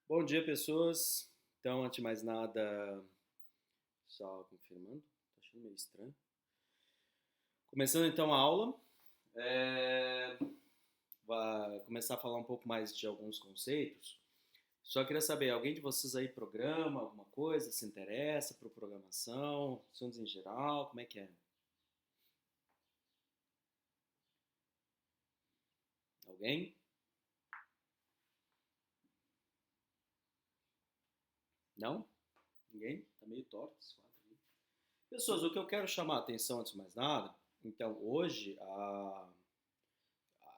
Bom dia, pessoas. Então, antes de mais nada, só confirmando, tá achando meio estranho. Começando então a aula, é, vai começar a falar um pouco mais de alguns conceitos. Só queria saber, alguém de vocês aí programa alguma coisa, se interessa por programação, assuntos em geral, como é que é? Alguém? Não? Ninguém? Tá meio torto esse quadro aí. Pessoas, o que eu quero chamar a atenção antes de mais nada, então hoje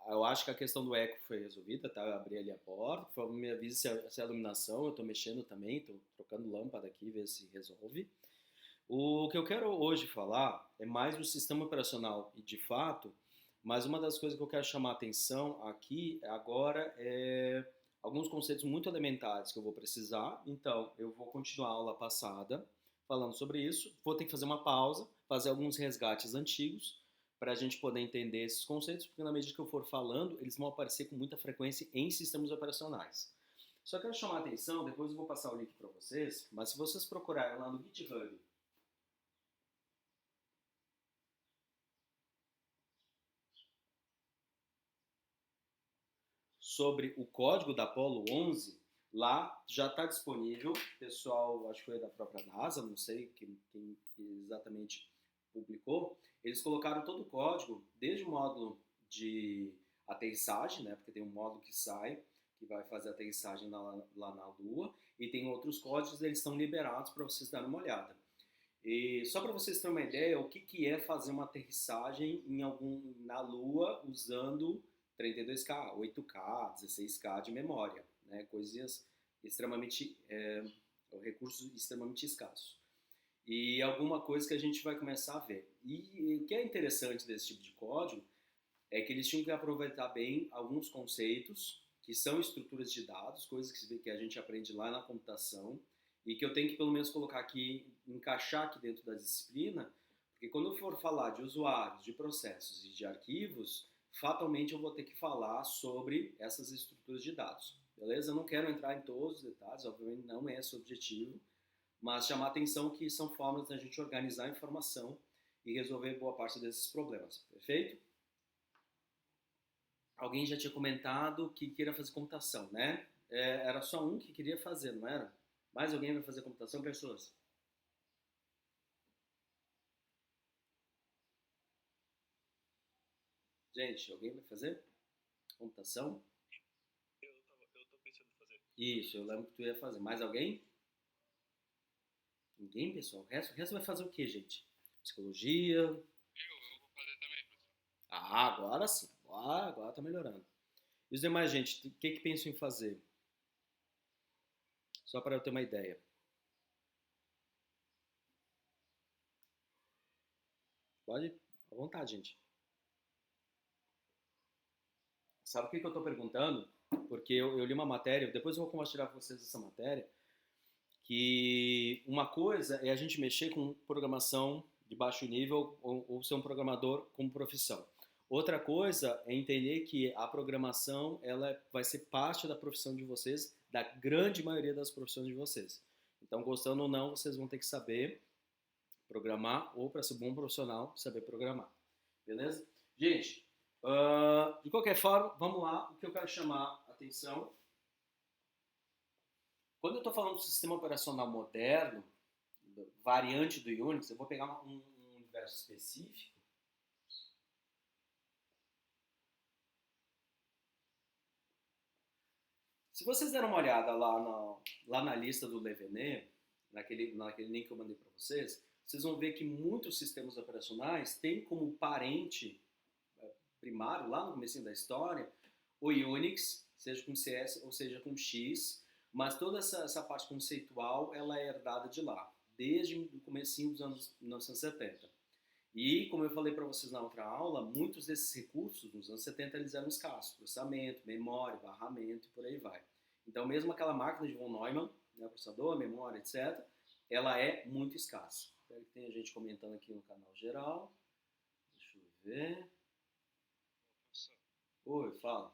eu acho que a questão do eco foi resolvida, tá? Eu abri ali a porta, por favor, me avise se a iluminação, eu tô mexendo também, tô trocando lâmpada aqui, ver se resolve. O que eu quero hoje falar é mais do sistema operacional e de fato, mas uma das coisas que eu quero chamar a atenção aqui agora é alguns conceitos muito elementares que eu vou precisar. Então, eu vou continuar a aula passada falando sobre isso, vou ter que fazer uma pausa, fazer alguns resgates antigos para a gente poder entender esses conceitos, porque na medida que eu for falando, eles vão aparecer com muita frequência em sistemas operacionais. Só quero chamar a atenção, depois eu vou passar o link para vocês, mas se vocês procurarem lá no GitHub sobre o código da Apollo 11, lá já está disponível, pessoal, acho que foi da própria NASA, não sei quem exatamente publicou, eles colocaram todo o código, desde o módulo de aterrissagem, né, porque tem um módulo que sai, que vai fazer a aterrissagem lá na Lua, e tem outros códigos, eles estão liberados para vocês darem uma olhada. E só para vocês terem uma ideia, o que é fazer uma aterrissagem na Lua usando 32K, 8K, 16K de memória, né? Coisas extremamente, recursos extremamente escassos. E alguma coisa que a gente vai começar a ver. E o que é interessante desse tipo de código é que eles tinham que aproveitar bem alguns conceitos que são estruturas de dados, coisas que a gente aprende lá na computação e que eu tenho que pelo menos colocar aqui, encaixar aqui dentro da disciplina, porque quando eu for falar de usuários, de processos e de arquivos, fatalmente eu vou ter que falar sobre essas estruturas de dados. Beleza? Eu não quero entrar em todos os detalhes, obviamente não é esse o objetivo, mas chamar a atenção que são formas da gente organizar a informação e resolver boa parte desses problemas. Perfeito? Alguém já tinha comentado que queria fazer computação, né? Era só um que queria fazer, não era? Mais alguém vai fazer computação, pessoas? Gente, alguém vai fazer computação? Eu tô pensando em fazer. Isso, eu lembro que tu ia fazer. Mais alguém? Ninguém, pessoal? O resto vai fazer o quê, gente? Psicologia? Eu vou fazer também, professor. Ah, agora sim. Agora tá melhorando. E os demais, gente, o que pensam em fazer? Só para eu ter uma ideia. Pode? À vontade, gente. Sabe o que eu estou perguntando? Porque eu li uma matéria, depois eu vou compartilhar com vocês essa matéria, que uma coisa é a gente mexer com programação de baixo nível ou ser um programador como profissão. Outra coisa é entender que a programação ela vai ser parte da profissão de vocês, da grande maioria das profissões de vocês. Então, gostando ou não, vocês vão ter que saber programar ou, para ser bom profissional, saber programar. Beleza? Gente, de qualquer forma, vamos lá. O que eu quero chamar a atenção. Quando eu estou falando do sistema operacional moderno, variante do Unix, eu vou pegar um universo específico. Se vocês deram uma olhada lá na lista do Levenet, naquele link que eu mandei para vocês vão ver que muitos sistemas operacionais têm como parente primário, lá no começo da história, o Unix, seja com CS ou seja com X, mas toda essa parte conceitual ela é herdada de lá, desde o começo dos anos 1970. E, como eu falei para vocês na outra aula, muitos desses recursos nos anos 70 eles eram escassos, processamento, memória, barramento e por aí vai. Então, mesmo aquela máquina de von Neumann, né, processador, memória, etc., ela é muito escassa. Espero que tenha gente comentando aqui no canal geral. Deixa eu ver. Professor, Oi, fala.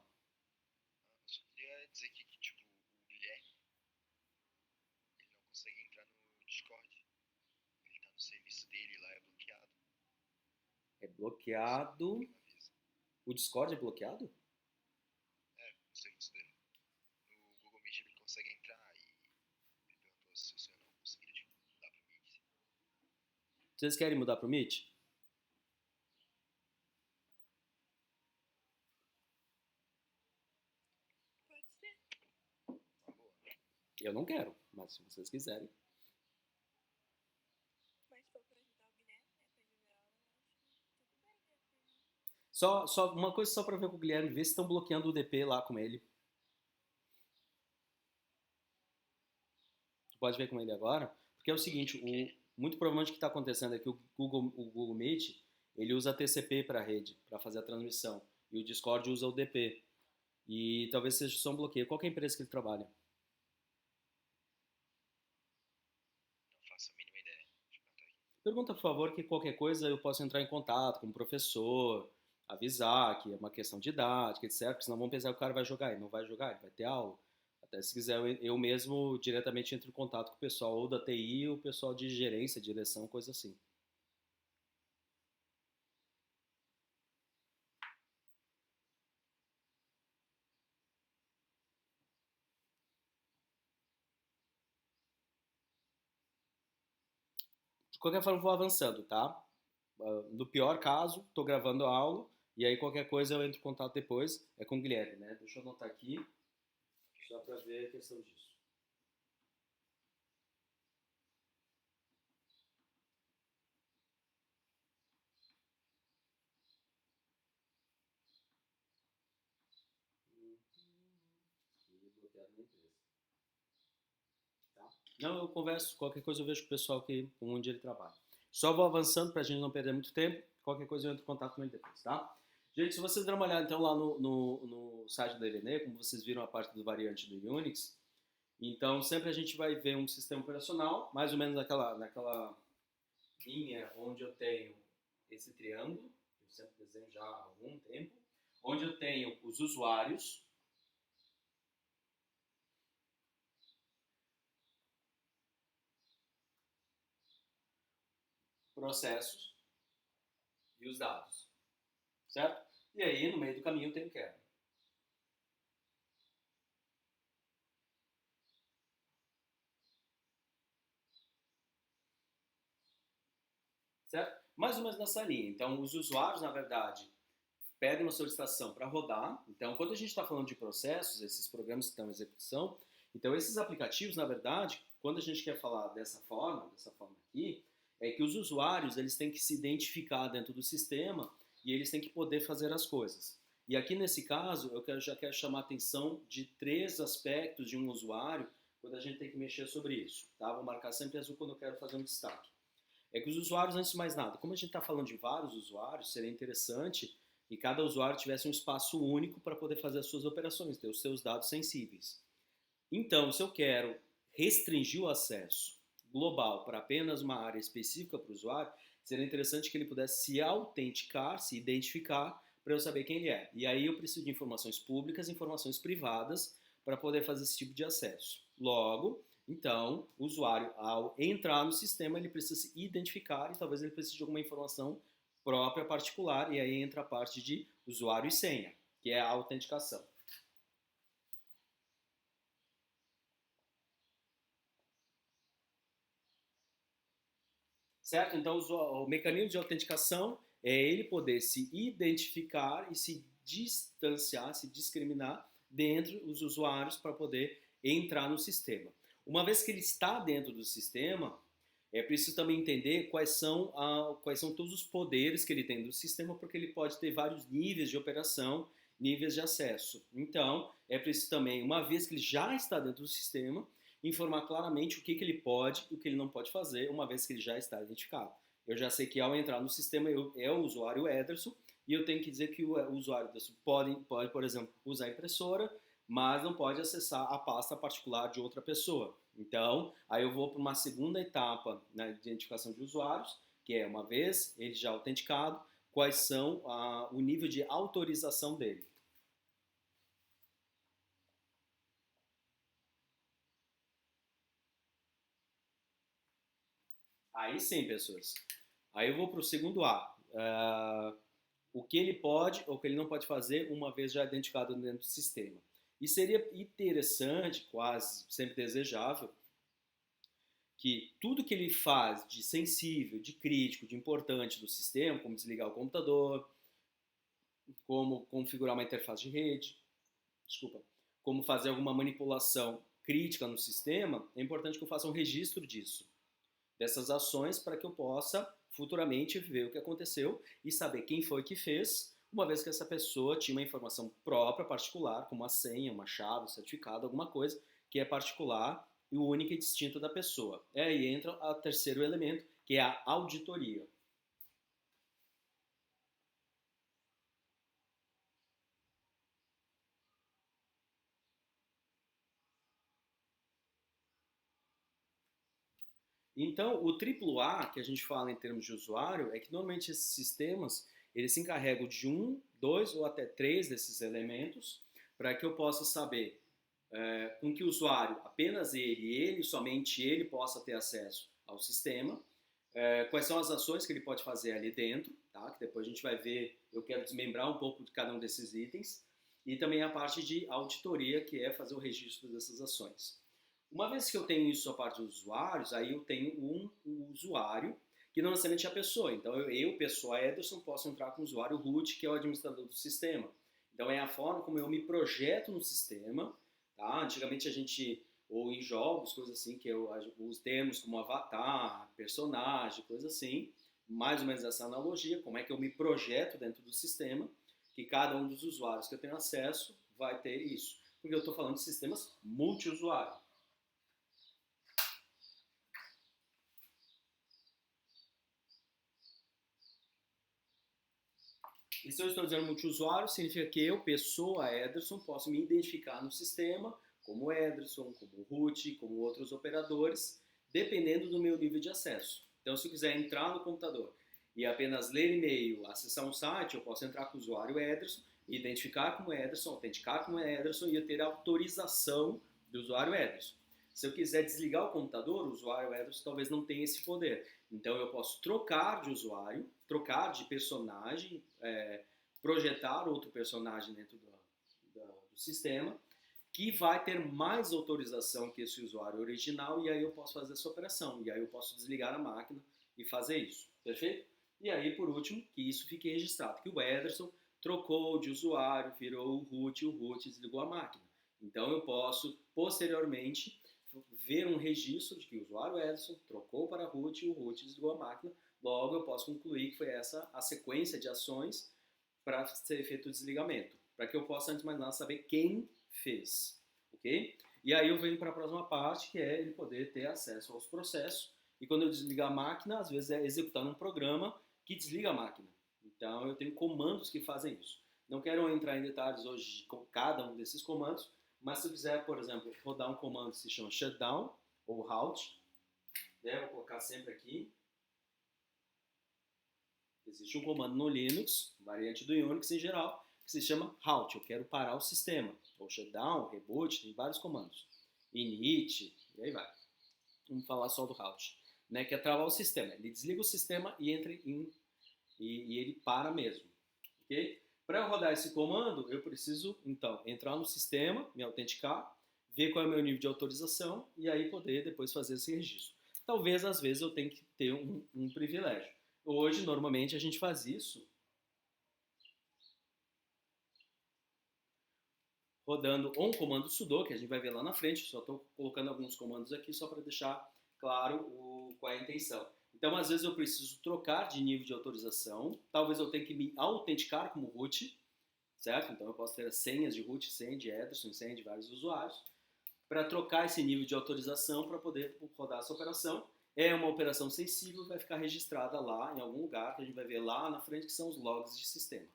eu só queria dizer aqui que, tipo, o Guilherme, serviço dele lá é bloqueado. É bloqueado. Uma vez. O Discord é bloqueado? O serviço dele. No Google Meet ele consegue entrar e ele perguntou se o senhor não conseguiria tipo, mudar pro Meet. Vocês querem mudar pro Meet? Pode ser. Uma boa. Eu não quero, mas se vocês quiserem. Mas se for pra ajudar o Guilherme, né? Pra dizer aula, eu acho tudo bem, né? Só uma coisa só pra ver com o Guilherme, ver se estão bloqueando o DP lá com ele. Tu pode ver com ele agora? Porque é o seguinte, muito provavelmente o que está acontecendo é que o Google Meet, ele usa TCP para a rede, para fazer a transmissão. E o Discord usa o DP. E talvez seja só um bloqueio. Qual que é a empresa que ele trabalha? Não faço a mínima ideia. Deixa eu perguntar aqui. Pergunta, por favor, que qualquer coisa eu possa entrar em contato com o professor, avisar que é uma questão didática, etc. Porque senão vão pensar que o cara vai jogar. Ele não vai jogar, ele vai ter aula. Até se quiser, eu mesmo diretamente entro em contato com o pessoal ou da TI ou o pessoal de gerência, direção, coisa assim. De qualquer forma, vou avançando, tá? No pior caso, estou gravando a aula e aí qualquer coisa eu entro em contato depois. É com o Guilherme, né? Deixa eu anotar aqui, só para ver a questão disso. E bloqueado na empresa. Tá? Não, eu converso, qualquer coisa eu vejo com o pessoal que, onde ele trabalha. Só vou avançando para a gente não perder muito tempo. Qualquer coisa eu entro em contato com ele depois, tá? Gente, se vocês derem uma olhada então lá no site da Elenê, como vocês viram a parte do variante do Unix, então sempre a gente vai ver um sistema operacional, mais ou menos naquela linha onde eu tenho esse triângulo, que eu sempre desenho já há algum tempo, onde eu tenho os usuários, processos e os dados, certo? E aí, no meio do caminho, eu tenho quebra. Certo? Mais ou menos nessa linha. Então, os usuários, na verdade, pedem uma solicitação para rodar. Então, quando a gente está falando de processos, esses programas que estão em execução, então esses aplicativos, na verdade, quando a gente quer falar dessa forma aqui, é que os usuários eles têm que se identificar dentro do sistema e eles têm que poder fazer as coisas. E aqui nesse caso, já quero chamar a atenção de 3 aspectos de um usuário quando a gente tem que mexer sobre isso. Tá? Vou marcar sempre azul quando eu quero fazer um destaque. É que os usuários, antes de mais nada, como a gente está falando de vários usuários, seria interessante que cada usuário tivesse um espaço único para poder fazer as suas operações, ter os seus dados sensíveis. Então, se eu quero restringir o acesso global para apenas uma área específica para o usuário, seria interessante que ele pudesse se autenticar, se identificar, para eu saber quem ele é. E aí eu preciso de informações públicas, informações privadas, para poder fazer esse tipo de acesso. Logo, então, o usuário, ao entrar no sistema, ele precisa se identificar e talvez ele precise de alguma informação própria, particular, e aí entra a parte de usuário e senha, que é a autenticação. Certo? Então, o mecanismo de autenticação é ele poder se identificar e se distanciar, se discriminar dentro dos usuários para poder entrar no sistema. Uma vez que ele está dentro do sistema, é preciso também entender quais são todos os poderes que ele tem do sistema, porque ele pode ter vários níveis de operação, níveis de acesso. Então, é preciso também, uma vez que ele já está dentro do sistema, informar claramente o que ele pode e o que ele não pode fazer, uma vez que ele já está identificado. Eu já sei que ao entrar no sistema é o usuário Ederson, e eu tenho que dizer que o usuário Ederson pode, por exemplo, usar a impressora, mas não pode acessar a pasta particular de outra pessoa. Então, aí eu vou para uma segunda etapa na identificação de usuários, que é, uma vez ele já autenticado, quais são o nível de autorização dele. Aí sim, pessoas. Aí eu vou para o segundo A. O que ele pode ou o que ele não pode fazer uma vez já identificado dentro do sistema. E seria interessante, quase sempre desejável, que tudo que ele faz de sensível, de crítico, de importante do sistema, como desligar o computador, como configurar uma interface de rede, desculpa, como fazer alguma manipulação crítica no sistema, é importante que eu faça um registro disso, dessas ações, para que eu possa futuramente ver o que aconteceu e saber quem foi que fez, uma vez que essa pessoa tinha uma informação própria, particular, como uma senha, uma chave, um certificado, alguma coisa que é particular e única e distinta da pessoa. Aí entra o terceiro elemento, que é a auditoria. Então, o triplo A, que a gente fala em termos de usuário, é que normalmente esses sistemas, eles se encarregam de um, dois ou até três desses elementos, para que eu possa saber com que o usuário, apenas ele, somente ele, possa ter acesso ao sistema, quais são as ações que ele pode fazer ali dentro, tá? Que depois a gente vai ver, eu quero desmembrar um pouco de cada um desses itens, e também a parte de auditoria, que é fazer o registro dessas ações. Uma vez que eu tenho isso a parte dos usuários, aí eu tenho um usuário, que não necessariamente é a pessoa. Então eu, pessoa Ederson, posso entrar com o usuário root, que é o administrador do sistema. Então é a forma como eu me projeto no sistema, tá? Antigamente a gente, ou em jogos, coisas assim, que os termos como avatar, personagem, coisa assim, mais ou menos essa analogia, como é que eu me projeto dentro do sistema, que cada um dos usuários que eu tenho acesso vai ter isso. Porque eu estou falando de sistemas multiusuário. E se eu estou dizendo multiusuário, significa que eu, pessoa Ederson, posso me identificar no sistema como Ederson, como root, como outros operadores, dependendo do meu nível de acesso. Então, se eu quiser entrar no computador e apenas ler e-mail, acessar um site, eu posso entrar com o usuário Ederson, identificar como Ederson, autenticar como Ederson e eu ter a autorização do usuário Ederson. Se eu quiser desligar o computador, o usuário Ederson talvez não tenha esse poder. Então eu posso trocar de usuário, trocar de personagem, projetar outro personagem dentro do sistema, que vai ter mais autorização que esse usuário original, e aí eu posso fazer essa operação, e aí eu posso desligar a máquina e fazer isso, perfeito? E aí, por último, que isso fique registrado, que o Ederson trocou de usuário, virou o root desligou a máquina. Então eu posso, posteriormente, ver um registro de que o usuário Ederson trocou para root e o root desligou a máquina. Logo, eu posso concluir que foi essa a sequência de ações para ser feito o desligamento. Para que eu possa, antes de mais nada, saber quem fez. Ok? E aí eu venho para a próxima parte, que é ele poder ter acesso aos processos. E quando eu desligar a máquina, às vezes é executando um programa que desliga a máquina. Então, eu tenho comandos que fazem isso. Não quero entrar em detalhes hoje com cada um desses comandos, mas se eu quiser, por exemplo, rodar um comando que se chama shutdown ou halt, né, vou colocar sempre aqui. Existe um comando no Linux, variante do Unix em geral, que se chama halt. Eu quero parar o sistema. Ou shutdown, reboot, tem vários comandos. Init, e aí vai. Vamos falar só do halt, né, que é travar o sistema. Ele desliga o sistema e entra e ele para mesmo. Ok? Para eu rodar esse comando, eu preciso, então, entrar no sistema, me autenticar, ver qual é o meu nível de autorização e aí poder depois fazer esse registro. Talvez, às vezes, eu tenha que ter um privilégio. Hoje, normalmente, a gente faz isso rodando ou um comando sudo, que a gente vai ver lá na frente. Só estou colocando alguns comandos aqui só para deixar claro qual é a intenção. Então, às vezes eu preciso trocar de nível de autorização. Talvez eu tenha que me autenticar como root, certo? Então, eu posso ter as senhas de root, senha de Ederson, senha de vários usuários, para trocar esse nível de autorização para poder rodar essa operação. É uma operação sensível, vai ficar registrada lá em algum lugar, que a gente vai ver lá na frente, que são os logs de sistema,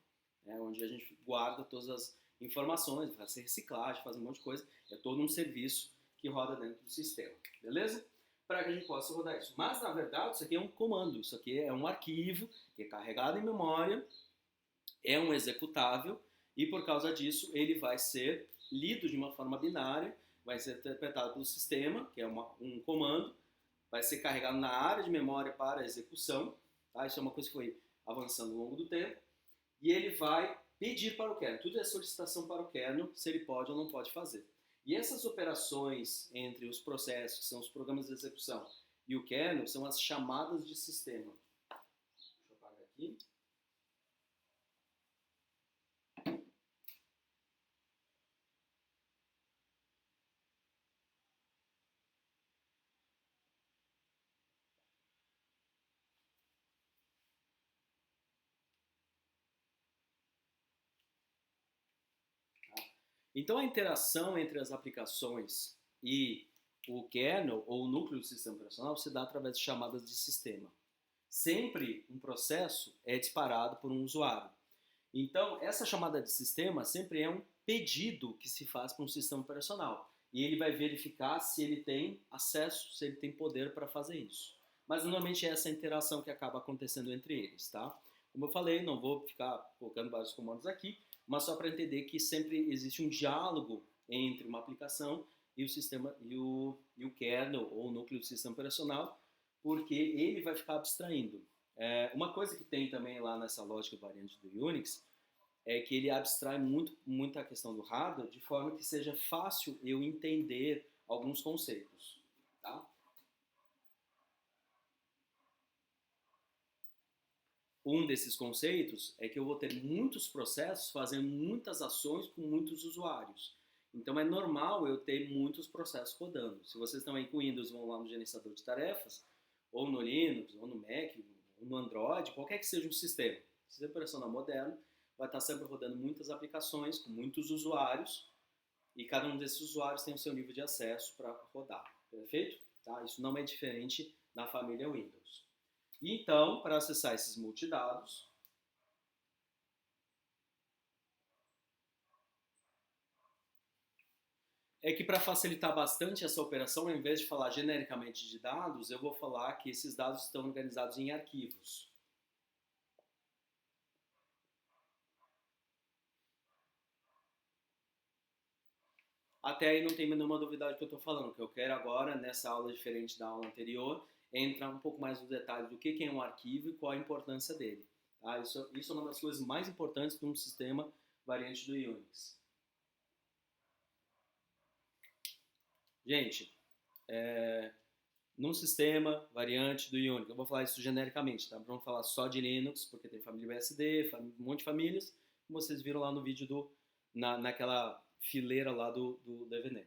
né? Onde a gente guarda todas as informações, faz reciclagem, faz um monte de coisa. É todo um serviço que roda dentro do sistema, beleza? Para que a gente possa rodar isso. Mas, na verdade, isso aqui é um comando, isso aqui é um arquivo que é carregado em memória, é um executável, e por causa disso ele vai ser lido de uma forma binária, vai ser interpretado pelo sistema, que é um comando, vai ser carregado na área de memória para execução, tá? Isso é uma coisa que foi avançando ao longo do tempo, e ele vai pedir para o kernel, tudo é solicitação para o kernel, se ele pode ou não pode fazer. E essas operações entre os processos, que são os programas de execução, e o kernel, são as chamadas de sistema. Deixa eu apagar aqui. Então, a interação entre as aplicações e o kernel, ou o núcleo do sistema operacional, se dá através de chamadas de sistema. Sempre um processo é disparado por um usuário. Então, essa chamada de sistema sempre é um pedido que se faz para um sistema operacional. E ele vai verificar se ele tem acesso, se ele tem poder para fazer isso. Mas, normalmente, é essa interação que acaba acontecendo entre eles, tá? Como eu falei, não vou ficar colocando vários comandos aqui, mas só para entender que sempre existe um diálogo entre uma aplicação e o sistema e o kernel ou o núcleo do sistema operacional, porque ele vai ficar abstraindo. Uma coisa que tem também lá nessa lógica variante do Unix é que ele abstrai muito a questão do hardware de forma que seja fácil eu entender alguns conceitos, tá? Um desses conceitos é que eu vou ter muitos processos fazendo muitas ações com muitos usuários. Então é normal eu ter muitos processos rodando. Se vocês estão aí com Windows, vão lá no gerenciador de tarefas, ou no Linux, ou no Mac, ou no Android, qualquer que seja o sistema operacional moderno, vai estar sempre rodando muitas aplicações com muitos usuários, e cada um desses usuários tem o seu nível de acesso para rodar. Perfeito? Tá? Isso não é diferente na família Windows. E então, para acessar esses multidados, é que para facilitar bastante essa operação, ao invés de falar genericamente de dados, eu vou falar que esses dados estão organizados em arquivos. Até aí não tem nenhuma dúvida do que eu estou falando. O que eu quero agora, nessa aula diferente da aula anterior, é entrar um pouco mais no detalhe do que é um arquivo e qual a importância dele. Tá? Isso é uma das coisas mais importantes para um sistema variante do Unix. Gente, num sistema variante do Unix, eu vou falar isso genericamente, tá? Vamos falar só de Linux, porque tem família BSD, um monte de famílias, como vocês viram lá no vídeo naquela fileira lá do DVN.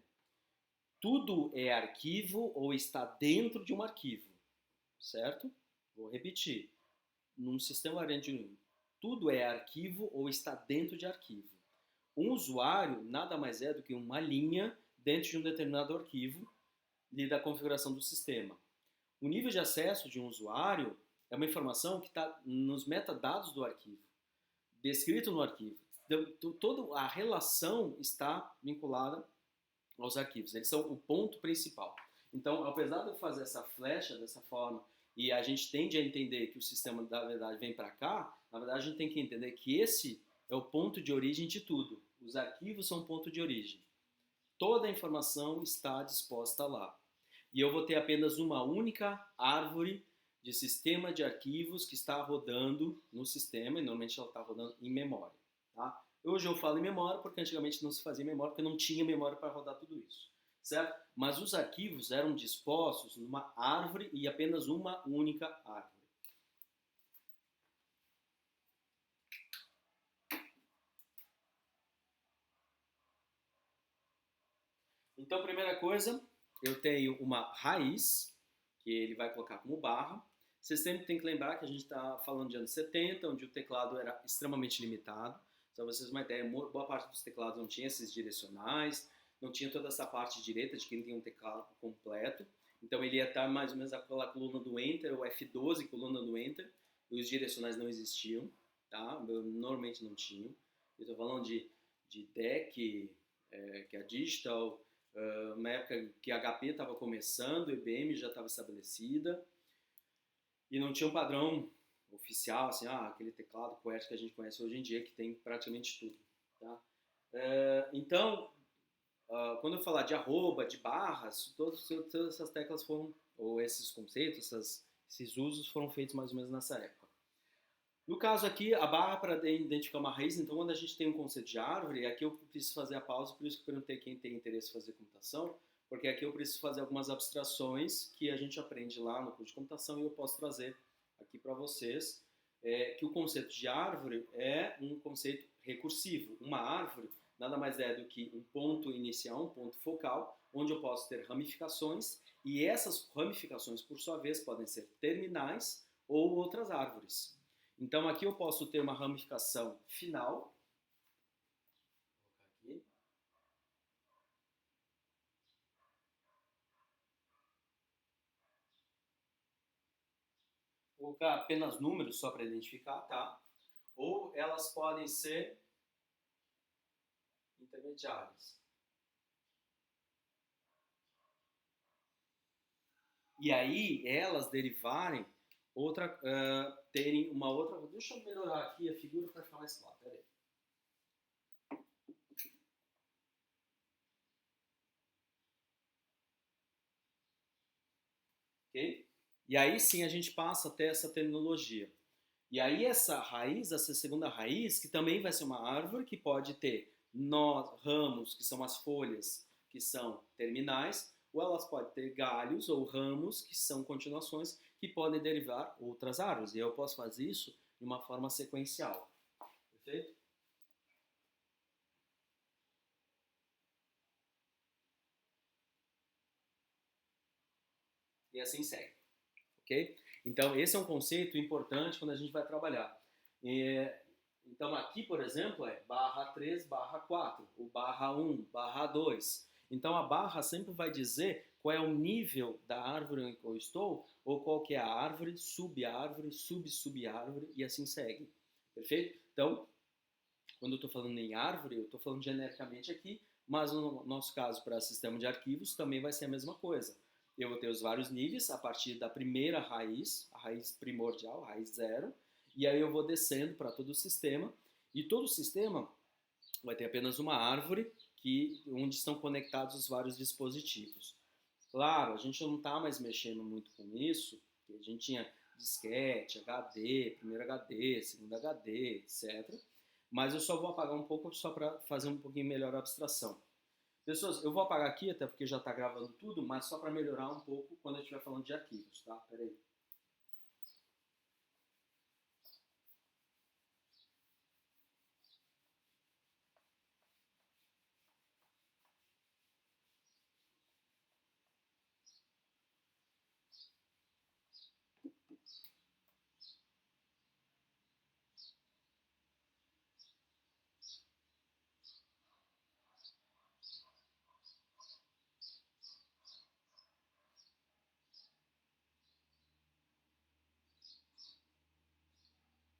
Tudo é arquivo ou está dentro de um arquivo, certo? Vou repetir. Num sistema variante do Unix, tudo é arquivo ou está dentro de arquivo. Um usuário nada mais é do que uma linha dentro de um determinado arquivo da configuração do sistema. O nível de acesso de um usuário é uma informação que está nos metadados do arquivo, descrito no arquivo. Toda a relação está vinculada aos arquivos. Eles são o ponto principal. Então, apesar de eu fazer essa flecha dessa forma, e a gente tende a entender que o sistema, na verdade, vem para cá, na verdade, a gente tem que entender que esse é o ponto de origem de tudo. Os arquivos são o ponto de origem. Toda a informação está disposta lá. E eu vou ter apenas uma única árvore de sistema de arquivos que está rodando no sistema, e normalmente ela está rodando em memória. Tá? Hoje eu falo em memória porque antigamente não se fazia memória, porque não tinha memória para rodar tudo isso. Certo? Mas os arquivos eram dispostos numa árvore e apenas uma única árvore. Então, primeira coisa, eu tenho uma raiz, que ele vai colocar como barra. Vocês sempre têm que lembrar que a gente está falando de anos 70, onde o teclado era extremamente limitado. Só para vocês uma ideia, boa parte dos teclados não tinha esses direcionais, não tinha toda essa parte direita de quem tem um teclado completo. Então ele ia estar mais ou menos aquela coluna do Enter, ou F12, coluna do Enter, e os direcionais não existiam, tá? Normalmente não tinham. Eu estou falando de DEC, que é a Digital, uma época que a HP estava começando, a IBM já estava estabelecida, e não tinha um padrão oficial, assim, aquele teclado QWERTY que a gente conhece hoje em dia, que tem praticamente tudo. Tá? Então, quando eu falar de arroba, de barras, todas essas teclas foram, ou esses conceitos, esses usos foram feitos mais ou menos nessa época. No caso aqui, a barra para identificar uma raiz, então quando a gente tem um conceito de árvore, aqui eu preciso fazer a pausa, por isso que eu perguntei quem tem interesse em fazer computação, porque aqui eu preciso fazer algumas abstrações que a gente aprende lá no curso de computação e eu posso trazer aqui para vocês, que o conceito de árvore é um conceito recursivo. Uma árvore nada mais é do que um ponto inicial, um ponto focal, onde eu posso ter ramificações, e essas ramificações, por sua vez, podem ser terminais ou outras árvores. Então aqui eu posso ter uma ramificação final. Vou colocar apenas números só para identificar, tá? Ou elas podem ser intermediárias. E aí elas derivarem terem uma outra. Deixa eu melhorar aqui a figura para ficar mais claro. Peraí. Ok? E aí sim a gente passa a ter essa terminologia. E aí essa raiz, essa segunda raiz, que também vai ser uma árvore, que pode ter ramos, que são as folhas, que são terminais, ou elas podem ter galhos ou ramos, que são continuações, que podem derivar outras árvores. E eu posso fazer isso de uma forma sequencial. Perfeito? E assim segue. Ok? Então, esse é um conceito importante quando a gente vai trabalhar. Então, aqui, por exemplo, é barra 3, barra 4, ou barra 1, barra 2. Então, a barra sempre vai dizer qual é o nível da árvore em que eu estou, ou qual que é a árvore, sub-árvore, sub-sub-árvore, e assim segue. Perfeito? Então, quando eu estou falando em árvore, eu estou falando genericamente aqui, mas no nosso caso, para sistema de arquivos, também vai ser a mesma coisa. Eu vou ter os vários níveis a partir da primeira raiz, a raiz primordial, a raiz zero, e aí eu vou descendo para todo o sistema, e todo o sistema vai ter apenas uma árvore onde estão conectados os vários dispositivos. Claro, a gente não está mais mexendo muito com isso, porque a gente tinha disquete, HD, primeiro HD, segundo HD, etc. Mas eu só vou apagar um pouco só para fazer um pouquinho melhor a abstração. Pessoas, eu vou apagar aqui, até porque já está gravando tudo, mas só para melhorar um pouco quando eu estiver falando de arquivos, tá? Peraí.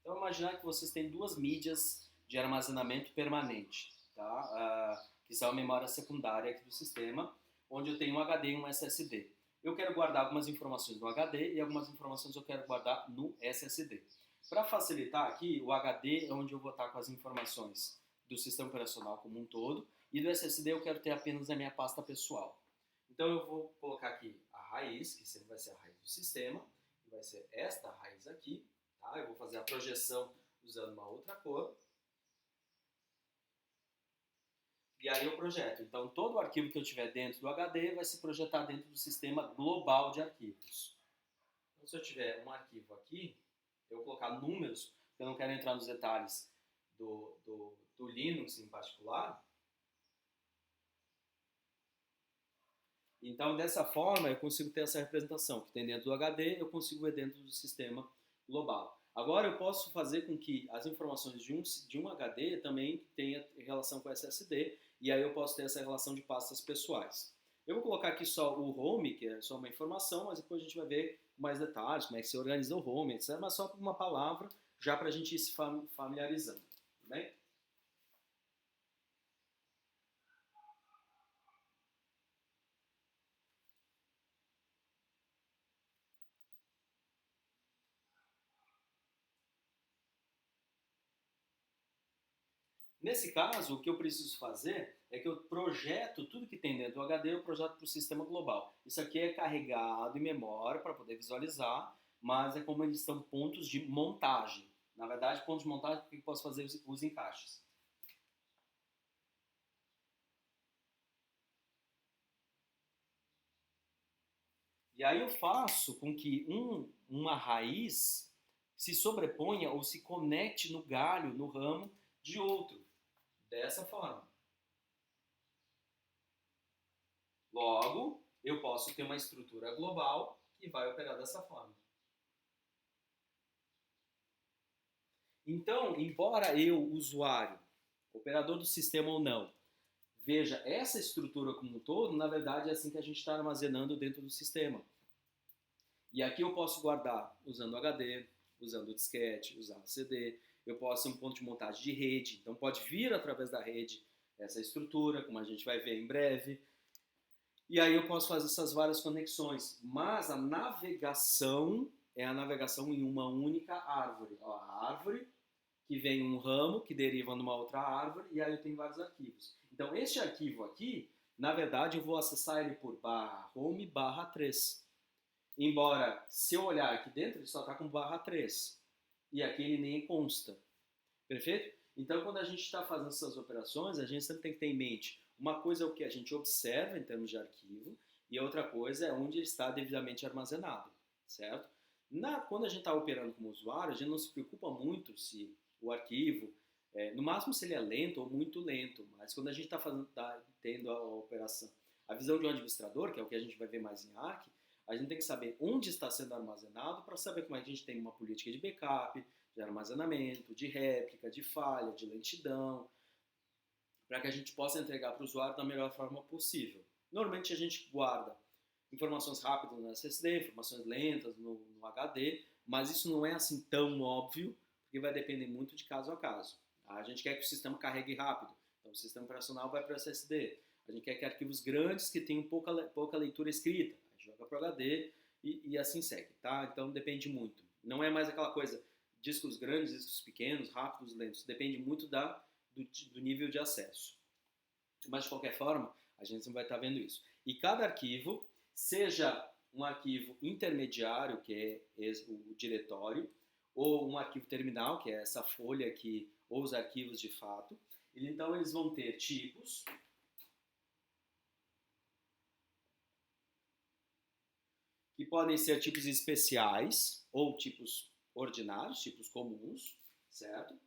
Então, imaginar que vocês têm duas mídias de armazenamento permanente, tá? Que são a memória secundária aqui do sistema, onde eu tenho um HD e um SSD. Eu quero guardar algumas informações no HD e algumas informações eu quero guardar no SSD. Para facilitar aqui, o HD é onde eu vou estar com as informações do sistema operacional como um todo, e do SSD eu quero ter apenas a minha pasta pessoal. Então eu vou colocar aqui a raiz, que sempre vai ser a raiz do sistema, que vai ser esta raiz aqui. Tá? Eu vou fazer a projeção usando uma outra cor. E aí eu projeto. Então, todo o arquivo que eu tiver dentro do HD vai se projetar dentro do sistema global de arquivos. Então, se eu tiver um arquivo aqui, eu vou colocar números, porque eu não quero entrar nos detalhes do Linux em particular. Então, dessa forma, eu consigo ter essa representação que tem dentro do HD, eu consigo ver dentro do sistema global. Agora, eu posso fazer com que as informações de um HD também tenham relação com SSD, e aí eu posso ter essa relação de pastas pessoais. Eu vou colocar aqui só o home, que é só uma informação, mas depois a gente vai ver mais detalhes, como é que se organiza o home, etc. Mas só uma palavra, já para a gente ir se familiarizando. Tudo bem? Nesse caso, o que eu preciso fazer é que eu projeto tudo que tem dentro do HD, eu projeto para o sistema global. Isso aqui é carregado em memória para poder visualizar, mas é como eles são pontos de montagem. Na verdade, pontos de montagem, porque eu posso fazer os encaixes. E aí eu faço com que uma raiz se sobreponha ou se conecte no galho, no ramo de outro. Dessa forma. Logo, eu posso ter uma estrutura global que vai operar dessa forma. Então, embora eu, usuário, operador do sistema ou não, veja essa estrutura como um todo, na verdade é assim que a gente está armazenando dentro do sistema. E aqui eu posso guardar usando HD, usando disquete, usando CD, eu posso ser um ponto de montagem de rede, então pode vir através da rede essa estrutura, como a gente vai ver em breve. E aí eu posso fazer essas várias conexões, mas a navegação é a navegação em uma única árvore. Ó, a árvore que vem um ramo que deriva numa outra árvore e aí eu tenho vários arquivos. Então este arquivo aqui, na verdade eu vou acessar ele por /home /3. Embora se eu olhar aqui dentro ele só está com /3 e aqui ele nem consta. Perfeito? Então quando a gente está fazendo essas operações, a gente sempre tem que ter em mente uma coisa é o que a gente observa em termos de arquivo e a outra coisa é onde ele está devidamente armazenado, certo? Quando a gente está operando como usuário, a gente não se preocupa muito se o arquivo, no máximo se ele é lento ou muito lento, mas quando a gente está tendo a operação, a visão de um administrador, que é o que a gente vai ver mais em Arc, a gente tem que saber onde está sendo armazenado para saber como é que a gente tem uma política de backup, de armazenamento, de réplica, de falha, de lentidão, para que a gente possa entregar para o usuário da melhor forma possível. Normalmente a gente guarda informações rápidas no SSD, informações lentas no HD, mas isso não é assim tão óbvio, porque vai depender muito de caso a caso. A gente quer que o sistema carregue rápido, então o sistema operacional vai para o SSD. A gente quer que arquivos grandes que tenham pouca leitura escrita, a gente joga para o HD e assim segue, tá? Então depende muito. Não é mais aquela coisa, discos grandes, discos pequenos, rápidos, lentos. Depende muito do nível de acesso. Mas de qualquer forma, a gente vai estar vendo isso. E cada arquivo, seja um arquivo intermediário, que é o diretório, ou um arquivo terminal, que é essa folha aqui, ou os arquivos de fato, então eles vão ter tipos, que podem ser tipos especiais, ou tipos ordinários, tipos comuns, certo?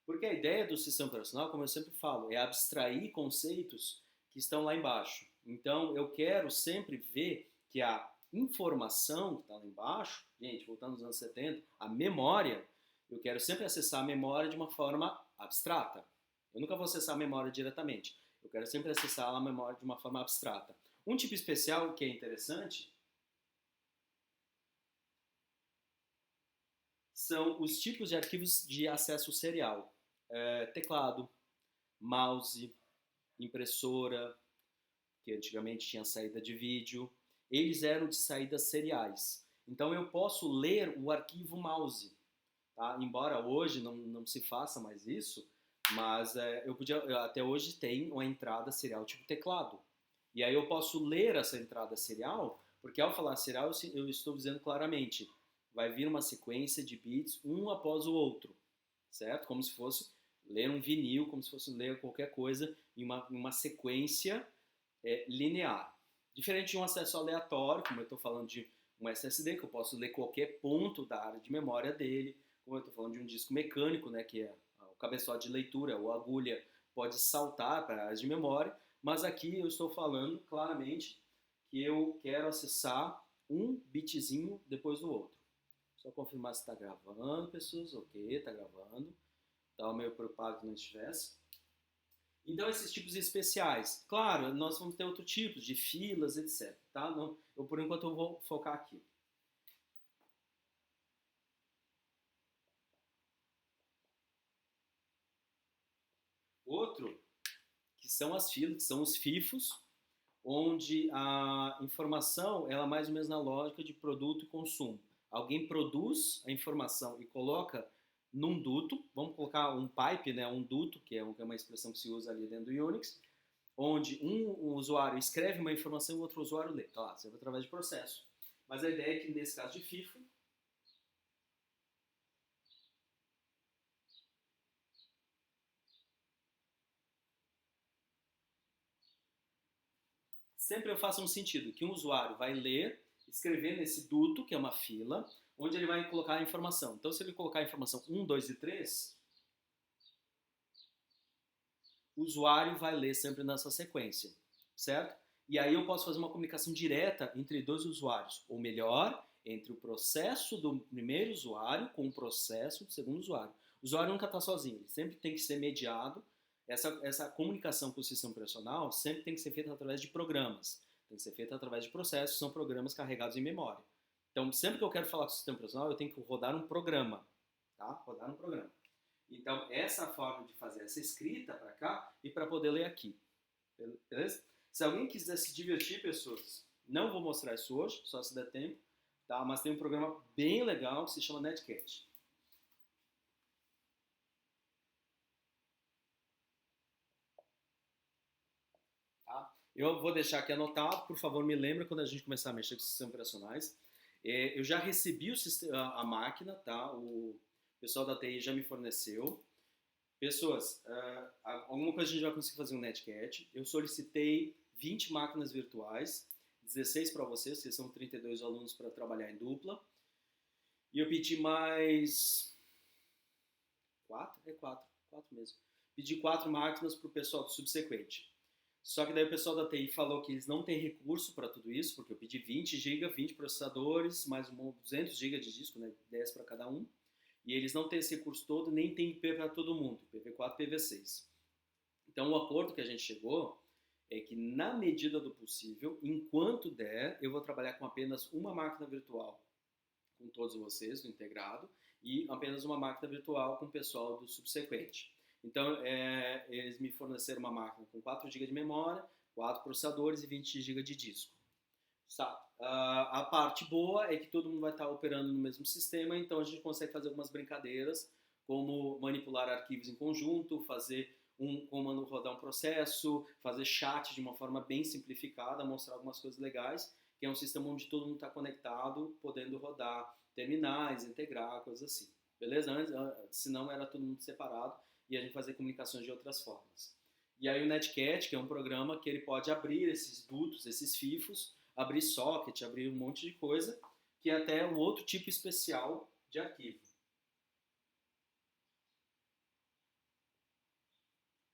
Porque a ideia do sistema operacional, como eu sempre falo, é abstrair conceitos que estão lá embaixo. Então, eu quero sempre ver que a informação que está lá embaixo, gente, voltando aos anos 70, a memória, eu quero sempre acessar a memória de uma forma abstrata. Eu nunca vou acessar a memória diretamente. Eu quero sempre acessar a memória de uma forma abstrata. Um tipo especial que é interessante são os tipos de arquivos de acesso serial. Teclado, mouse, impressora, que antigamente tinha saída de vídeo, eles eram de saídas seriais. Então eu posso ler o arquivo mouse, tá? Embora hoje não se faça mais isso, mas até hoje tem uma entrada serial tipo teclado. E aí eu posso ler essa entrada serial, porque ao falar serial eu estou dizendo claramente, vai vir uma sequência de bits um após o outro, certo? Como se fosse ler um vinil, como se fosse ler qualquer coisa em uma sequência linear. Diferente de um acesso aleatório, como eu estou falando de um SSD, que eu posso ler qualquer ponto da área de memória dele, como eu estou falando de um disco mecânico, né, que é o cabeçote de leitura ou agulha pode saltar para a área de memória, mas aqui eu estou falando claramente que eu quero acessar um bitzinho depois do outro. Só confirmar se está gravando, pessoas. Ok, está gravando. Estava meio preocupado que não estivesse. Então, esses tipos especiais. Claro, nós vamos ter outros tipos, de filas, etc. Tá? Não, por enquanto, eu vou focar aqui. Outro, que são as filas, que são os FIFOs, onde a informação ela é mais ou menos na lógica de produto e consumo. Alguém produz a informação e coloca num duto, vamos colocar um pipe, né, um duto, que é uma expressão que se usa ali dentro do Unix, onde um usuário escreve uma informação e o outro usuário lê. Tá lá, sempre através de processo. Mas a ideia é que, nesse caso de FIFO, sempre eu faço um sentido, que um usuário vai ler, escrever nesse duto, que é uma fila, onde ele vai colocar a informação. Então, se ele colocar a informação 1, 2 e 3, o usuário vai ler sempre nessa sequência, certo? E aí eu posso fazer uma comunicação direta entre dois usuários, ou melhor, entre o processo do primeiro usuário com o processo do segundo usuário. O usuário nunca está sozinho, ele sempre tem que ser mediado. Essa comunicação com o sistema operacional sempre tem que ser feita através de programas, tem que ser feita através de processos, são programas carregados em memória. Então, sempre que eu quero falar com o sistema operacional, eu tenho que rodar um programa, tá? Rodar um programa. Então, essa forma de fazer essa escrita para cá e para poder ler aqui. Beleza? Se alguém quiser se divertir, pessoas, não vou mostrar isso hoje, só se der tempo, tá? Mas tem um programa bem legal que se chama Netcat. Tá? Eu vou deixar aqui anotado, por favor, me lembre quando a gente começar a mexer com sistemas operacionais. Eu já recebi a máquina, tá? O pessoal da TI já me forneceu. Pessoas, alguma coisa a gente vai conseguir fazer um Netcat. Eu solicitei 20 máquinas virtuais, 16 para vocês são 32 alunos para trabalhar em dupla. E eu pedi mais 4? É 4 mesmo. Pedi 4 máquinas para o pessoal do subsequente. Só que daí o pessoal da TI falou que eles não têm recurso para tudo isso, porque eu pedi 20 GB, 20 processadores, mais 200 GB de disco, né, 10 para cada um. E eles não têm esse recurso todo, nem tem IP para todo mundo, PV4, PV6. Então o acordo que a gente chegou é que, na medida do possível, enquanto der, eu vou trabalhar com apenas uma máquina virtual com todos vocês, do integrado, e apenas uma máquina virtual com o pessoal do subsequente. Então, eles me forneceram uma máquina com 4 GB de memória, 4 processadores e 20 GB de disco. A parte boa é que todo mundo vai estar operando no mesmo sistema, então a gente consegue fazer algumas brincadeiras, como manipular arquivos em conjunto, fazer um comando rodar um processo, fazer chat de uma forma bem simplificada, mostrar algumas coisas legais, que é um sistema onde todo mundo está conectado, podendo rodar terminais, integrar, coisas assim. Beleza? Antes, senão era todo mundo separado e a gente fazia comunicações de outras formas. E aí o Netcat, que é um programa que ele pode abrir esses dutos, esses FIFOs, abrir socket, abrir um monte de coisa, que é até um outro tipo especial de arquivo.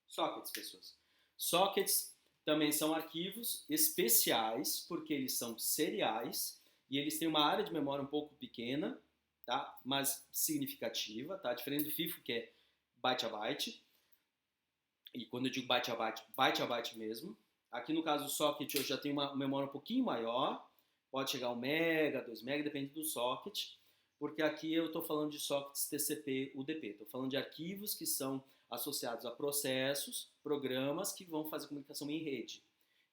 Sockets, pessoas. Sockets também são arquivos especiais, porque eles são seriais e eles têm uma área de memória um pouco pequena, tá? Mas significativa, tá? Diferente do FIFO, que é byte a byte. E quando eu digo byte a byte mesmo. Aqui no caso do socket eu já tenho uma memória um pouquinho maior, pode chegar a 1 mega, 2 mega, depende do socket, porque aqui eu estou falando de sockets TCP UDP, estou falando de arquivos que são associados a processos, programas que vão fazer comunicação em rede.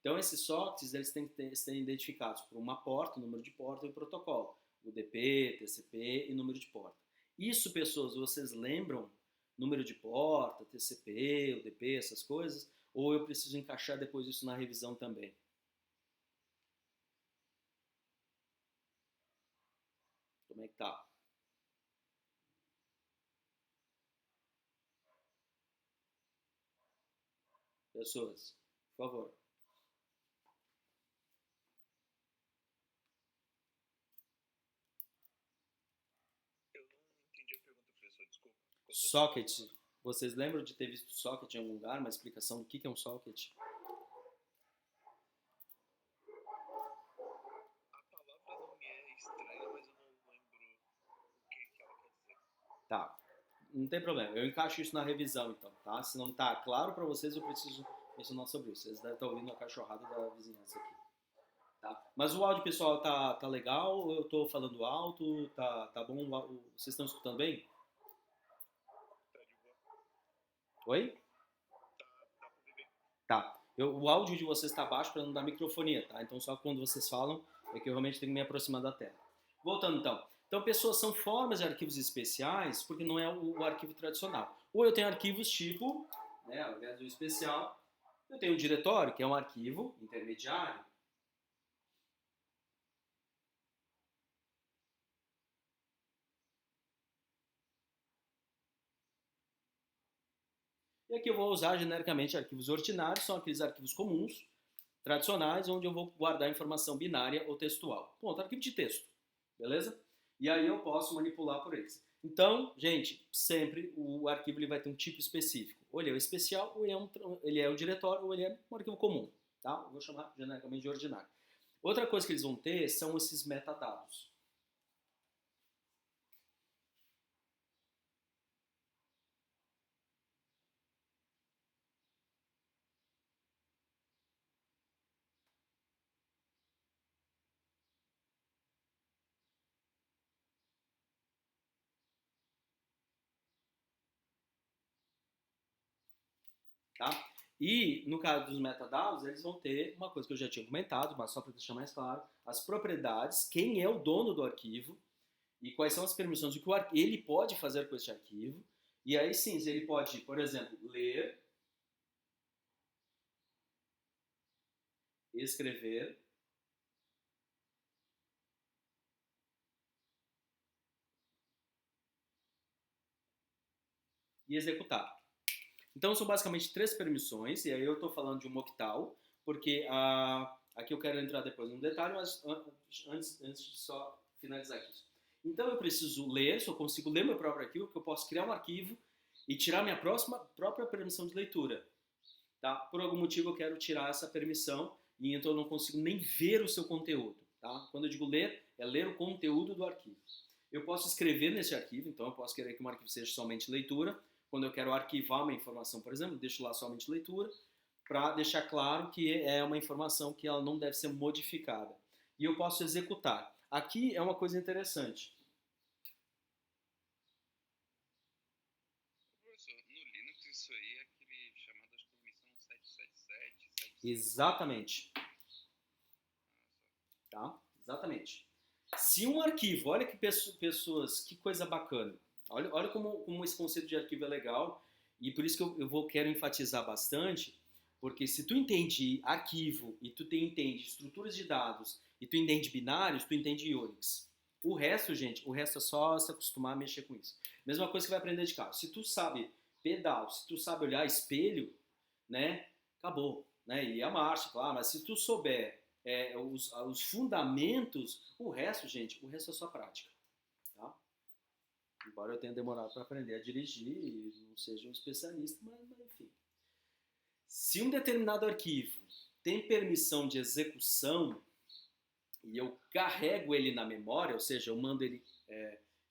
Então esses sockets eles têm que ser identificados por uma porta, número de porta e protocolo, UDP, TCP e número de porta. Isso, pessoas, vocês lembram? Número de porta, TCP, UDP, essas coisas? Ou eu preciso encaixar depois isso na revisão também? Como é que tá? Pessoas, por favor. Eu não entendi a pergunta, professor, desculpa. Socket. Vocês lembram de ter visto socket em algum lugar? Uma explicação do que é um socket? A palavra não me é estranha, mas eu não lembro o que ela quer dizer. Tá. Não tem problema. Eu encaixo isso na revisão, então, tá? Se não tá claro para vocês, eu preciso mencionar sobre isso. Vocês devem estar ouvindo a cachorrada da vizinhança aqui. Tá? Mas o áudio, pessoal, tá legal? Eu tô falando alto? Tá bom? Vocês estão escutando bem? Tá de boa? Oi? Tá tudo bem. Tá. O áudio de vocês está baixo para não dar microfonia, tá? Então só quando vocês falam é que eu realmente tenho que me aproximar da tela. Voltando então. Então, pessoas são formas de arquivos especiais porque não é o arquivo tradicional. Ou eu tenho arquivos tipo, né, ao invés do especial, eu tenho um diretório, que é um arquivo intermediário. E aqui eu vou usar genericamente arquivos ordinários, são aqueles arquivos comuns, tradicionais, onde eu vou guardar informação binária ou textual. Ponto, arquivo de texto, beleza? E aí eu posso manipular por eles. Então, gente, sempre o arquivo ele vai ter um tipo específico. Ou ele é um especial, ou ele é um diretório, ou ele é um arquivo comum. Tá? Eu vou chamar genericamente de ordinário. Outra coisa que eles vão ter são esses metadados. Tá? E no caso dos metadados, eles vão ter uma coisa que eu já tinha comentado, mas só para deixar mais claro, as propriedades, quem é o dono do arquivo e quais são as permissões, o que ele pode fazer com esse arquivo. E aí sim, ele pode, por exemplo, ler, escrever, e executar. Então são basicamente três permissões, e aí eu estou falando de um octal, porque aqui eu quero entrar depois num detalhe, mas antes de só finalizar aqui. Então eu preciso ler, se eu consigo ler meu próprio arquivo, que eu posso criar um arquivo e tirar minha própria permissão de leitura. Tá? Por algum motivo eu quero tirar essa permissão e então eu não consigo nem ver o seu conteúdo. Tá? Quando eu digo ler, é ler o conteúdo do arquivo. Eu posso escrever nesse arquivo, então eu posso querer que um arquivo seja somente leitura. Quando eu quero arquivar uma informação, por exemplo, deixo lá somente leitura, para deixar claro que é uma informação que ela não deve ser modificada. E eu posso executar. Aqui é uma coisa interessante. Professor, no Linux isso aí é aquele chamado acho que permissão 777, 777. Exatamente. Tá? Exatamente. Se um arquivo, olha que pessoas, que coisa bacana. Olha como esse conceito de arquivo é legal e por isso que quero enfatizar bastante, porque se tu entende arquivo e tu entende estruturas de dados e tu entende binários, tu entende Unix. O resto, gente, o resto é só se acostumar a mexer com isso. Mesma coisa que vai aprender de carro. Se tu sabe pedal, se tu sabe olhar espelho, né, acabou. Né? E a marcha, claro, mas se tu souber os fundamentos, o resto, gente, o resto é só prática. Tá? Embora eu tenha demorado para aprender a dirigir e não seja um especialista, mas enfim. Se um determinado arquivo tem permissão de execução e eu carrego ele na memória, ou seja, eu mando ele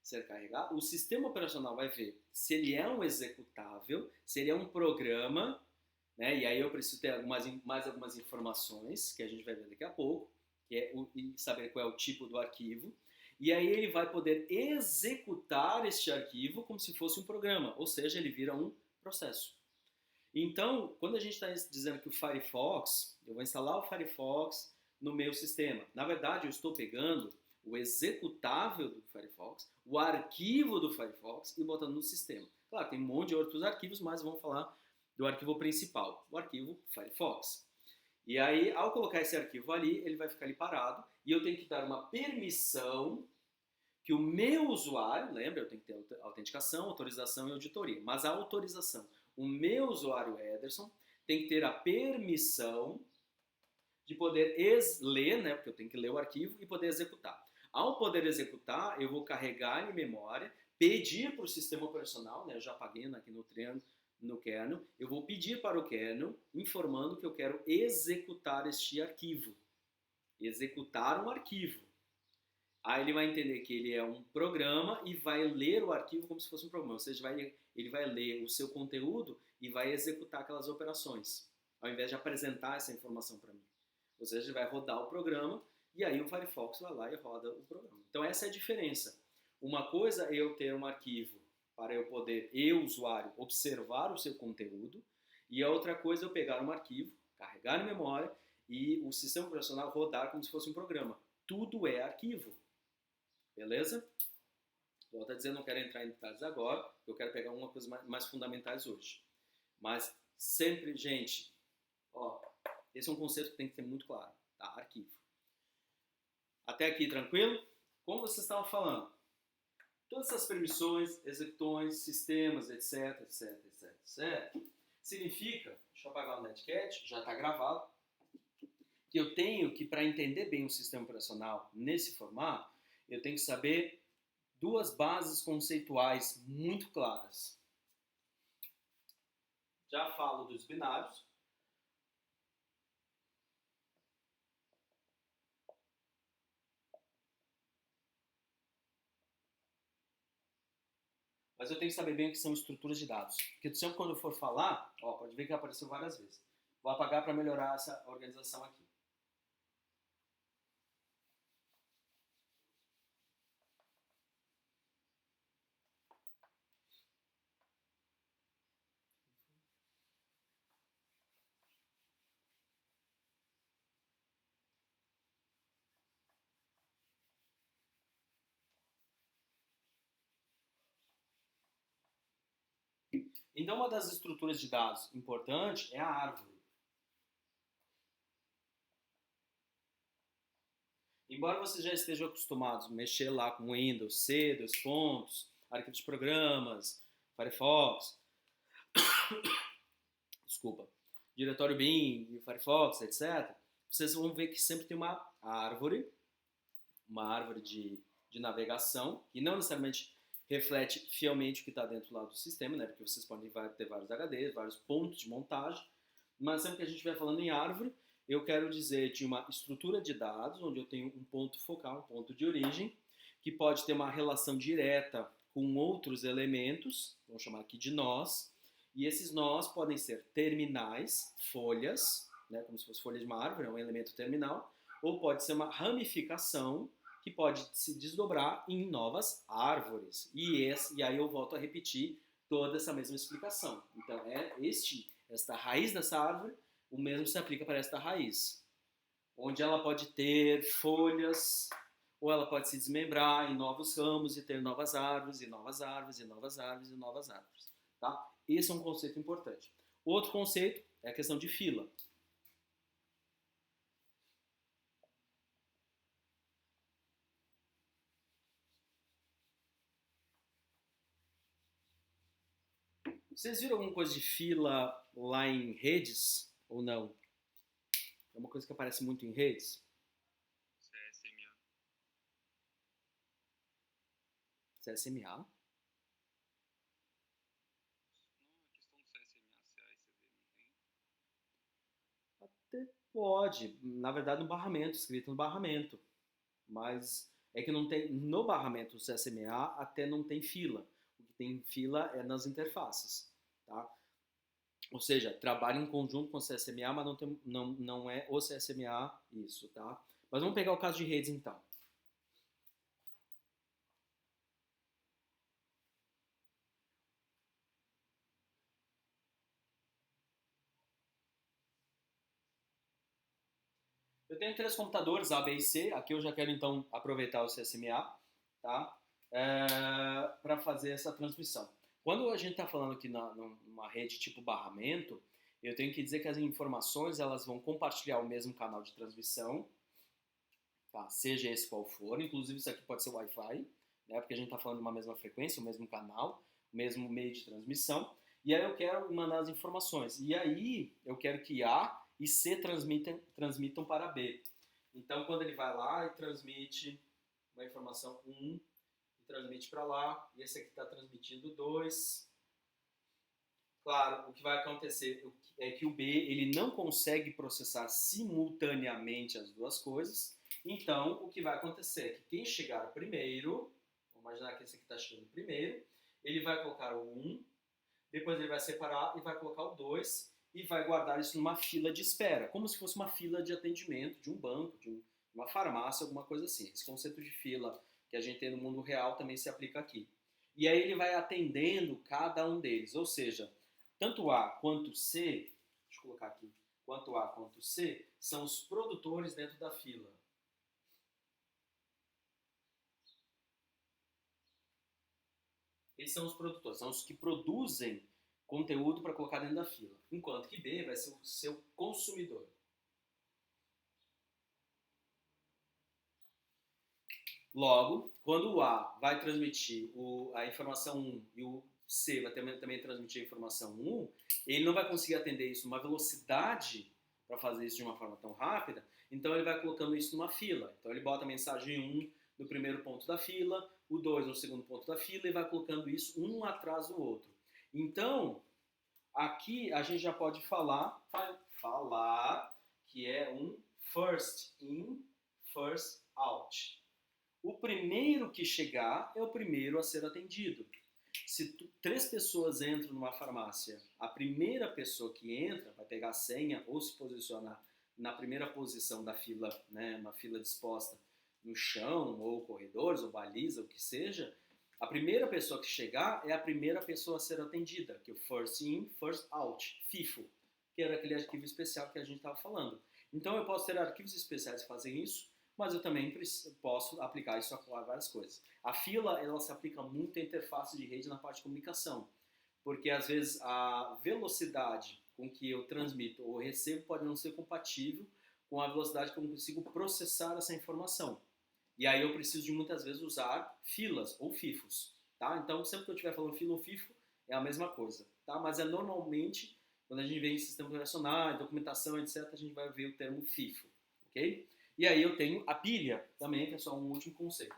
ser carregado, o sistema operacional vai ver se ele é um executável, se ele é um programa, né? E aí eu preciso ter mais algumas informações, que a gente vai ver daqui a pouco, e saber qual é o tipo do arquivo. E aí ele vai poder executar este arquivo como se fosse um programa, ou seja, ele vira um processo. Então, quando a gente está dizendo que o Firefox, eu vou instalar o Firefox no meu sistema. Na verdade, eu estou pegando o executável do Firefox, o arquivo do Firefox e botando no sistema. Claro, tem um monte de outros arquivos, mas vamos falar do arquivo principal, o arquivo Firefox. E aí, ao colocar esse arquivo ali, ele vai ficar ali parado e eu tenho que dar uma permissão que o meu usuário, lembra, eu tenho que ter autenticação, autorização e auditoria, mas a autorização, o meu usuário Ederson tem que ter a permissão de poder ler, né, porque eu tenho que ler o arquivo e poder executar. Ao poder executar, eu vou carregar em memória, pedir para o sistema operacional, né, eu já apaguei aqui no treino, no kernel, eu vou pedir para o kernel informando que eu quero executar este arquivo. Executar um arquivo. Aí ele vai entender que ele é um programa e vai ler o arquivo como se fosse um programa. Ou seja, ele vai ler o seu conteúdo e vai executar aquelas operações, ao invés de apresentar essa informação para mim. Ou seja, ele vai rodar o programa e aí o Firefox vai lá e roda o programa. Então essa é a diferença. Uma coisa é eu ter um arquivo para eu poder, usuário, observar o seu conteúdo, e a outra coisa é eu pegar um arquivo, carregar em memória e o sistema operacional rodar como se fosse um programa. Tudo é arquivo. Beleza? Volto a dizer, não quero entrar em detalhes agora, eu quero pegar uma coisa mais fundamentais hoje. Mas sempre, gente, ó, esse é um conceito que tem que ter muito claro, tá? Arquivo. Até aqui, tranquilo? Como vocês estavam falando, todas essas permissões, executões, sistemas, etc, etc, etc, etc, significa, deixa eu apagar o Netcat, já está gravado, que eu tenho que, para entender bem o sistema operacional nesse formato, eu tenho que saber duas bases conceituais muito claras. Já falo dos binários. Mas eu tenho que saber bem o que são estruturas de dados. Porque sempre quando eu for falar, ó, pode ver que apareceu várias vezes. Vou apagar para melhorar essa organização aqui. Então, uma das estruturas de dados importante é a árvore. Embora vocês já estejam acostumados a mexer lá com Windows, C, dois pontos, arquivo de programas, Firefox, desculpa, diretório bin, Firefox, etc., vocês vão ver que sempre tem uma árvore de navegação, que não necessariamente reflete fielmente o que está dentro lá do sistema, né? Porque vocês podem ter vários HDs, vários pontos de montagem, mas sempre que a gente estiver falando em árvore, eu quero dizer de uma estrutura de dados, onde eu tenho um ponto focal, um ponto de origem, que pode ter uma relação direta com outros elementos, vamos chamar aqui de nós, e esses nós podem ser terminais, folhas, né, como se fosse folha de uma árvore, é um elemento terminal, ou pode ser uma ramificação, que pode se desdobrar em novas árvores. E aí eu volto a repetir toda essa mesma explicação. Então, esta raiz dessa árvore, o mesmo se aplica para esta raiz, onde ela pode ter folhas, ou ela pode se desmembrar em novos ramos e ter novas árvores, e novas árvores, e novas árvores, e novas árvores. Tá? Esse é um conceito importante. Outro conceito é a questão de fila. Vocês viram alguma coisa de fila lá em redes ou não? É uma coisa que aparece muito em redes. CSMA. CSMA? Não, a questão do CSMA, CA e CD não tem. Até pode. Na verdade, no barramento, escrito no barramento. Mas é que não tem. No barramento do CSMA até não tem fila. O que tem fila é nas interfaces. Tá? Ou seja, trabalha em conjunto com o CSMA, mas não é o CSMA isso, tá? Mas vamos pegar o caso de redes então. Eu tenho três computadores, A, B e C. Aqui eu já quero então aproveitar o CSMA, tá? Para fazer essa transmissão. Quando a gente está falando aqui numa rede tipo barramento, eu tenho que dizer que as informações elas vão compartilhar o mesmo canal de transmissão, tá? Seja esse qual for, inclusive isso aqui pode ser Wi-Fi, né? Porque a gente está falando de uma mesma frequência, o mesmo canal, o mesmo meio de transmissão, e aí eu quero mandar as informações. E aí eu quero que A e C transmitam para B. Então quando ele vai lá e transmite uma informação 1, transmite para lá, e esse aqui está transmitindo 2. Claro, o que vai acontecer é que o B ele não consegue processar simultaneamente as duas coisas, então o que vai acontecer é que quem chegar primeiro, vamos imaginar que esse aqui está chegando primeiro, ele vai colocar o 1, depois ele vai separar e vai colocar o 2 e vai guardar isso numa fila de espera, como se fosse uma fila de atendimento de um banco, de uma farmácia, alguma coisa assim. Esse conceito de fila que a gente tem no mundo real também se aplica aqui. E aí ele vai atendendo cada um deles, ou seja, tanto A quanto C, deixa eu colocar aqui, quanto A quanto C, são os produtores dentro da fila. Esses são os produtores, são os que produzem conteúdo para colocar dentro da fila. Enquanto que B vai ser o seu consumidor. Logo, quando o A vai transmitir a informação 1 e o C vai também transmitir a informação 1, ele não vai conseguir atender isso numa velocidade para fazer isso de uma forma tão rápida, então ele vai colocando isso numa fila. Então ele bota a mensagem 1 no primeiro ponto da fila, o 2 no segundo ponto da fila e vai colocando isso um atrás do outro. Então, aqui a gente já pode falar que é um first in, first out. O primeiro que chegar é o primeiro a ser atendido. Se 3 pessoas entram numa farmácia, a primeira pessoa que entra vai pegar a senha ou se posicionar na primeira posição da fila, né, uma fila disposta no chão, ou corredores, ou baliza, o que seja, a primeira pessoa que chegar é a primeira pessoa a ser atendida, que é o first in, first out, FIFO, que era aquele arquivo especial que a gente estava falando. Então eu posso ter arquivos especiais que fazem isso, mas eu também posso aplicar isso a várias coisas. A fila, ela se aplica muito à interface de rede na parte de comunicação, porque às vezes a velocidade com que eu transmito ou recebo pode não ser compatível com a velocidade que eu consigo processar essa informação. E aí eu preciso de muitas vezes usar filas ou FIFOs, tá? Então sempre que eu estiver falando fila ou FIFO é a mesma coisa, tá? Mas é normalmente, quando a gente vê em sistemas operacionais, documentação, etc., a gente vai ver o termo FIFO, ok? E aí eu tenho a pilha também, que é só um último conceito.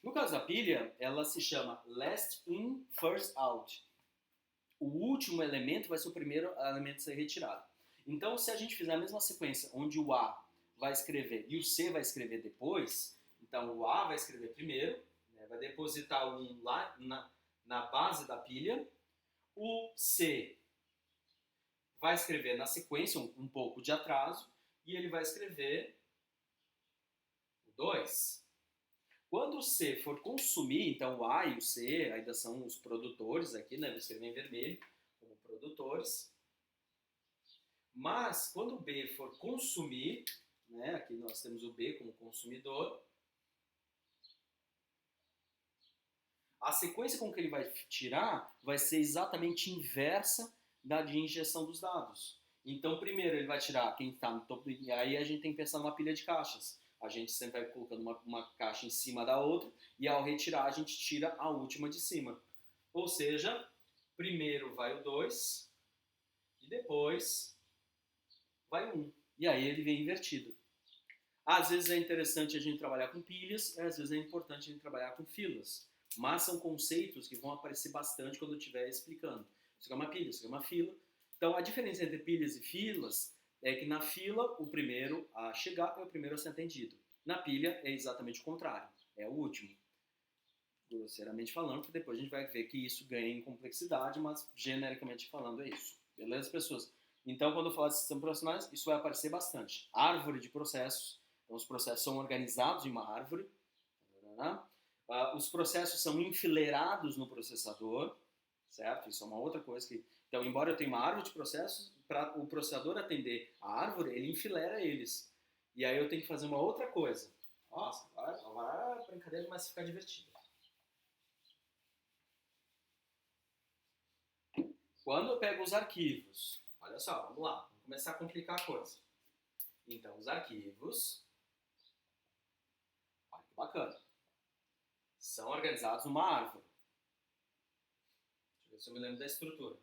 No caso da pilha, ela se chama last in, first out. O último elemento vai ser o primeiro elemento a ser retirado. Então, se a gente fizer a mesma sequência, onde o A vai escrever e o C vai escrever depois, então o A vai escrever primeiro, né, vai depositar o 1 lá na base da pilha, o C vai escrever na sequência, um pouco de atraso, e ele vai escrever o 2. Quando o C for consumir, então o A e o C ainda são os produtores aqui, né? Vou escrever em vermelho como produtores. Mas quando o B for consumir, né? Aqui nós temos o B como consumidor. A sequência com que ele vai tirar vai ser exatamente inversa da de injeção dos dados. Então primeiro ele vai tirar quem está no topo, e aí a gente tem que pensar numa pilha de caixas. A gente sempre vai colocando uma caixa em cima da outra e ao retirar a gente tira a última de cima. Ou seja, primeiro vai o 2 e depois vai o 1. E aí ele vem invertido. Às vezes é interessante a gente trabalhar com pilhas, às vezes é importante a gente trabalhar com filas. Mas são conceitos que vão aparecer bastante quando eu estiver explicando. Isso é uma pilha, isso é uma fila. Então a diferença entre pilhas e filas é que na fila, o primeiro a chegar é o primeiro a ser atendido. Na pilha, é exatamente o contrário. É o último. Grosseiramente falando, porque depois a gente vai ver que isso ganha em complexidade, mas genericamente falando é isso. Beleza, pessoas? Então, quando eu falar de sistemas operacionais, isso vai aparecer bastante. Árvore de processos. Então, os processos são organizados em uma árvore. Os processos são enfileirados no processador. Certo? Isso é uma outra coisa que... Então, embora eu tenha uma árvore de processos, para o processador atender a árvore, ele enfileira eles. E aí eu tenho que fazer uma outra coisa. Nossa, agora a brincadeira começa a ficar divertida. Quando eu pego os arquivos, olha só, vamos lá, vamos começar a complicar a coisa. Então, os arquivos, olha que bacana, são organizados numa árvore. Deixa eu ver se eu me lembro da estrutura.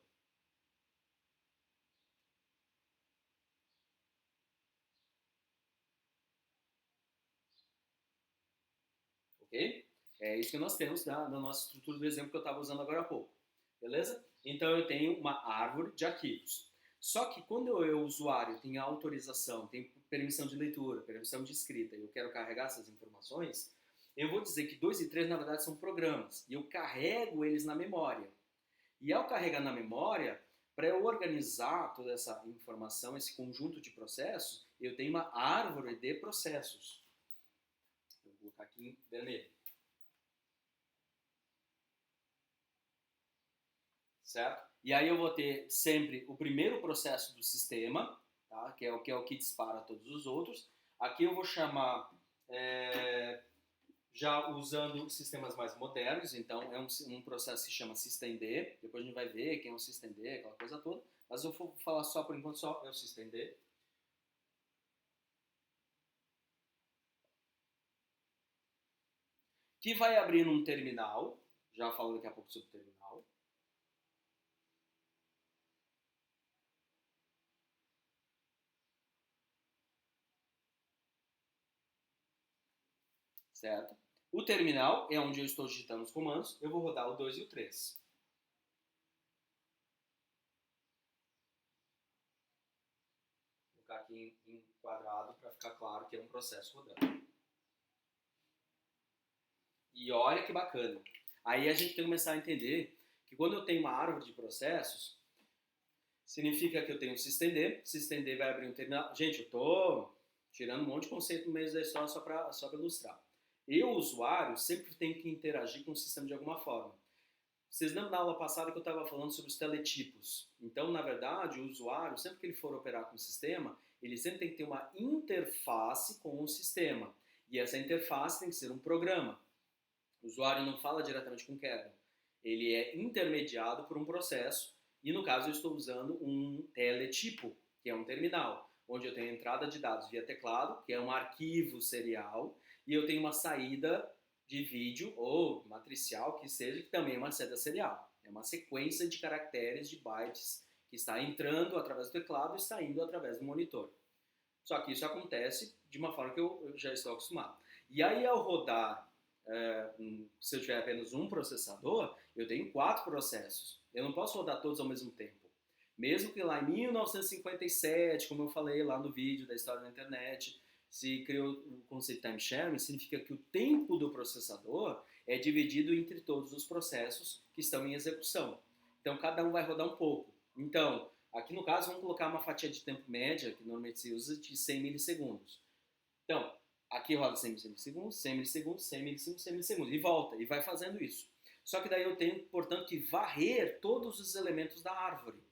Ok? É isso que nós temos da nossa estrutura do exemplo que eu estava usando agora há pouco. Beleza? Então eu tenho uma árvore de arquivos. Só que quando eu, usuário, tenho autorização, tenho permissão de leitura, permissão de escrita, e eu quero carregar essas informações, eu vou dizer que 2 e 3 na verdade são programas, e eu carrego eles na memória. E ao carregar na memória, para eu organizar toda essa informação, esse conjunto de processos, eu tenho uma árvore de processos. Eu vou colocar aqui em vermelho. Certo? E aí eu vou ter sempre o primeiro processo do sistema, tá? Que é o que dispara todos os outros. Aqui eu vou chamar, já usando sistemas mais modernos, então é um processo que se chama systemd. Depois a gente vai ver quem é o systemd, aquela coisa toda. Mas eu vou falar só por enquanto, só é o systemd. Que vai abrir num terminal, já falo daqui a pouco sobre o terminal. Certo? O terminal é onde eu estou digitando os comandos, eu vou rodar o 2 e o 3. Vou colocar aqui em quadrado para ficar claro que é um processo rodando. E olha que bacana. Aí a gente tem que começar a entender que quando eu tenho uma árvore de processos, significa que eu tenho um systemd, systemd vai abrir um terminal. Gente, eu estou tirando um monte de conceito no meio da história só para ilustrar. Eu, usuário, sempre tenho que interagir com o sistema de alguma forma. Vocês lembram na aula passada que eu estava falando sobre os teletipos? Então, na verdade, o usuário, sempre que ele for operar com o sistema, ele sempre tem que ter uma interface com o sistema. E essa interface tem que ser um programa. O usuário não fala diretamente com o kernel. Ele é intermediado por um processo. E, no caso, eu estou usando um teletipo, que é um terminal, onde eu tenho entrada de dados via teclado, que é um arquivo serial, e eu tenho uma saída de vídeo ou matricial, que seja, que também é uma saída serial. É uma sequência de caracteres, de bytes, que está entrando através do teclado e saindo através do monitor. Só que isso acontece de uma forma que eu já estou acostumado. E aí, ao rodar, se eu tiver apenas um processador, eu tenho 4 processos. Eu não posso rodar todos ao mesmo tempo. Mesmo que lá em 1957, como eu falei lá no vídeo da história da internet, se criou o conceito de time sharing, significa que o tempo do processador é dividido entre todos os processos que estão em execução. Então, cada um vai rodar um pouco. Então, aqui no caso, vamos colocar uma fatia de tempo média, que normalmente se usa, de 100 milissegundos. Então, aqui roda 100 milissegundos, 100 milissegundos, 100 milissegundos, 100 milissegundos, e volta, e vai fazendo isso. Só que daí eu tenho, portanto, que varrer todos os elementos da árvore.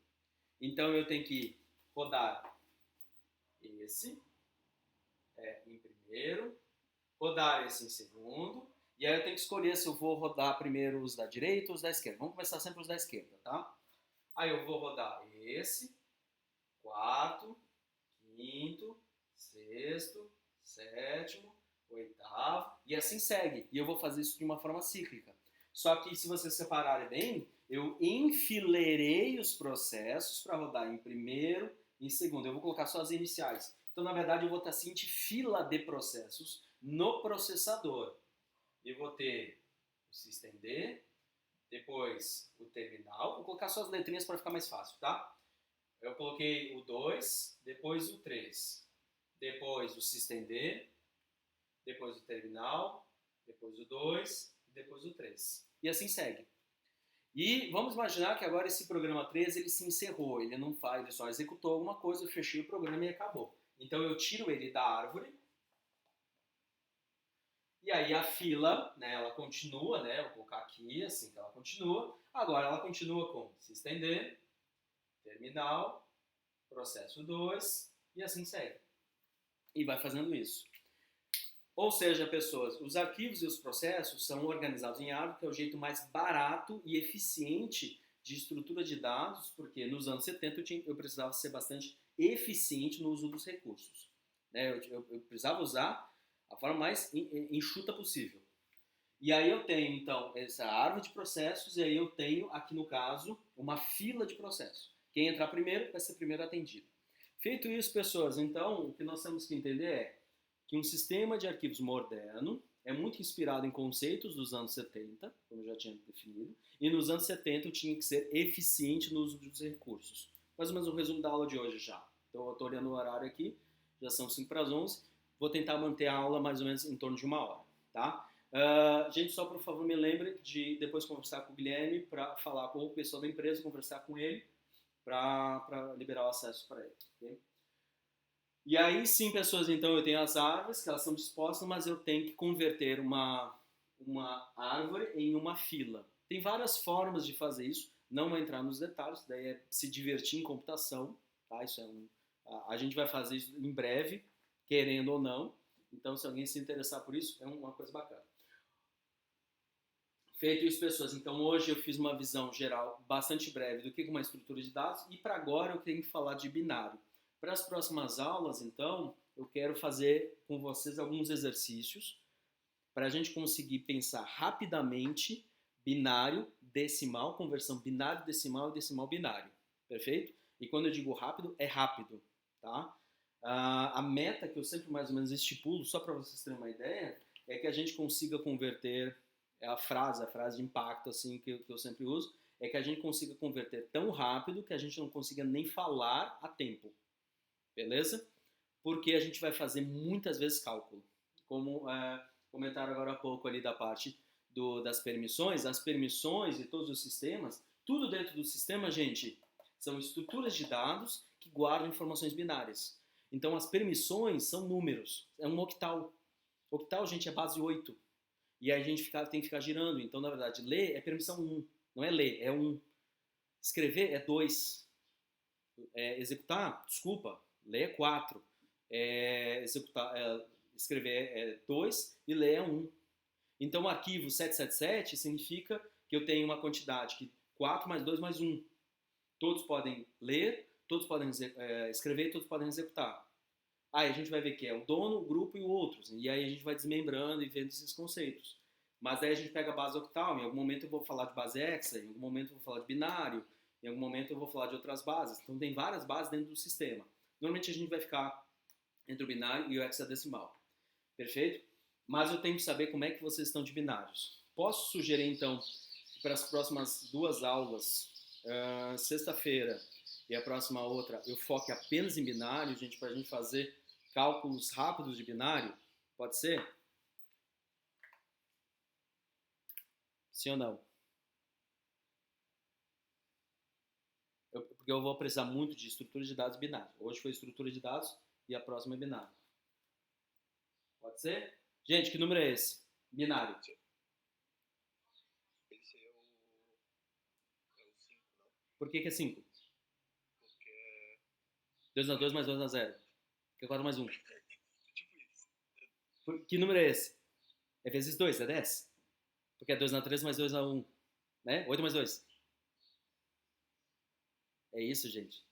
Então, eu tenho que rodar esse em primeiro, rodar esse em segundo, e aí eu tenho que escolher se eu vou rodar primeiro os da direita ou os da esquerda. Vamos começar sempre os da esquerda, tá? Aí eu vou rodar esse, quarto, quinto, sexto, sétimo, oitavo, e assim segue. E eu vou fazer isso de uma forma cíclica. Só que se vocês separarem bem, eu enfileirei os processos para rodar em primeiro e em segundo. Eu vou colocar só as iniciais. Então, na verdade, eu vou ter a seguinte fila de processos no processador. Eu vou ter o systemd, depois o terminal. Vou colocar só as letrinhas para ficar mais fácil, tá? Eu coloquei o 2, depois o 3, depois o systemd, depois o terminal, depois o 2, depois o 3. E assim segue. E vamos imaginar que agora esse programa 3 ele se encerrou, ele não faz, ele só executou alguma coisa, eu fechei o programa e acabou. Então eu tiro ele da árvore, e aí a fila, né, ela continua, né, eu vou colocar aqui assim que ela continua, agora ela continua com systemd, terminal, processo 2, e assim segue. E vai fazendo isso. Ou seja, pessoas, os arquivos e os processos são organizados em árvore, que é o jeito mais barato e eficiente de estrutura de dados, porque nos anos 70 eu precisava ser bastante eficiente no uso dos recursos. Né? Eu precisava usar a forma mais enxuta possível. E aí eu tenho, então, essa árvore de processos, e aí eu tenho, aqui no caso, uma fila de processos. Quem entrar primeiro vai ser primeiro atendido. Feito isso, pessoas, então, o que nós temos que entender é que um sistema de arquivos moderno é muito inspirado em conceitos dos anos 70, como eu já tinha definido, e nos anos 70 eu tinha que ser eficiente no uso dos recursos. Mais ou menos o resumo da aula de hoje já. Então eu estou olhando o horário aqui, já são 5 para as 11, vou tentar manter a aula mais ou menos em torno de 1 hora, tá? Gente, só por favor me lembre de depois conversar com o Guilherme para falar com o pessoal da empresa, conversar com ele para liberar o acesso para ele. Okay? E aí sim, pessoas, então eu tenho as árvores que elas são dispostas, mas eu tenho que converter uma árvore em uma fila. Tem várias formas de fazer isso, não vou entrar nos detalhes, daí é se divertir em computação, tá? Isso a gente vai fazer isso em breve, querendo ou não. Então, se alguém se interessar por isso, é uma coisa bacana. Feito isso, pessoas. Então, hoje eu fiz uma visão geral bastante breve do que é uma estrutura de dados e para agora eu tenho que falar de binário. Para as próximas aulas, então, eu quero fazer com vocês alguns exercícios para a gente conseguir pensar rapidamente binário, decimal, conversão binário, decimal e decimal binário. Perfeito? E quando eu digo rápido, é rápido, tá? A meta que eu sempre mais ou menos estipulo, só para vocês terem uma ideia, é que a gente consiga converter a frase de impacto assim que eu sempre uso, é que a gente consiga converter tão rápido que a gente não consiga nem falar a tempo. Beleza? Porque a gente vai fazer muitas vezes cálculo. Como comentaram agora há pouco ali da parte das permissões, as permissões e todos os sistemas, tudo dentro do sistema, gente, são estruturas de dados que guardam informações binárias. Então, as permissões são números. É um octal. Octal, gente, é base 8. E aí a gente tem que ficar girando. Então, na verdade, ler é permissão 1. Não é ler, é 1. Escrever é 2. Executar, desculpa, ler é 4. Escrever é 2 e ler é 1. Então, o arquivo 777 significa que eu tenho uma quantidade que 4 mais 2 mais 1. Todos podem ler, todos podem escrever e todos podem executar. Aí a gente vai ver que é o dono, o grupo e o outros. E aí a gente vai desmembrando e vendo esses conceitos. Mas aí a gente pega a base octal. Em algum momento eu vou falar de base hexa, em algum momento eu vou falar de binário, em algum momento eu vou falar de outras bases. Então tem várias bases dentro do sistema. Normalmente a gente vai ficar entre o binário e o hexadecimal. Perfeito? Mas eu tenho que saber como é que vocês estão de binários. Posso sugerir então, para as próximas 2 aulas, sexta-feira e a próxima outra, eu foque apenas em binário, gente, para a gente fazer cálculos rápidos de binário? Pode ser? Sim ou não? Porque eu vou precisar muito de estrutura de dados binário. Hoje foi estrutura de dados e a próxima é binário. Pode ser? Gente, que número é esse? Binário. Esse é o 5, não? Por que é 5? Porque é 2 na 2 mais 2 na 0. Que é 4 mais 1. tipo isso. Que número é esse? É vezes 2, é 10. Porque é 2 na 3 mais 2 na 1. Né? 8 mais 2. É isso, gente.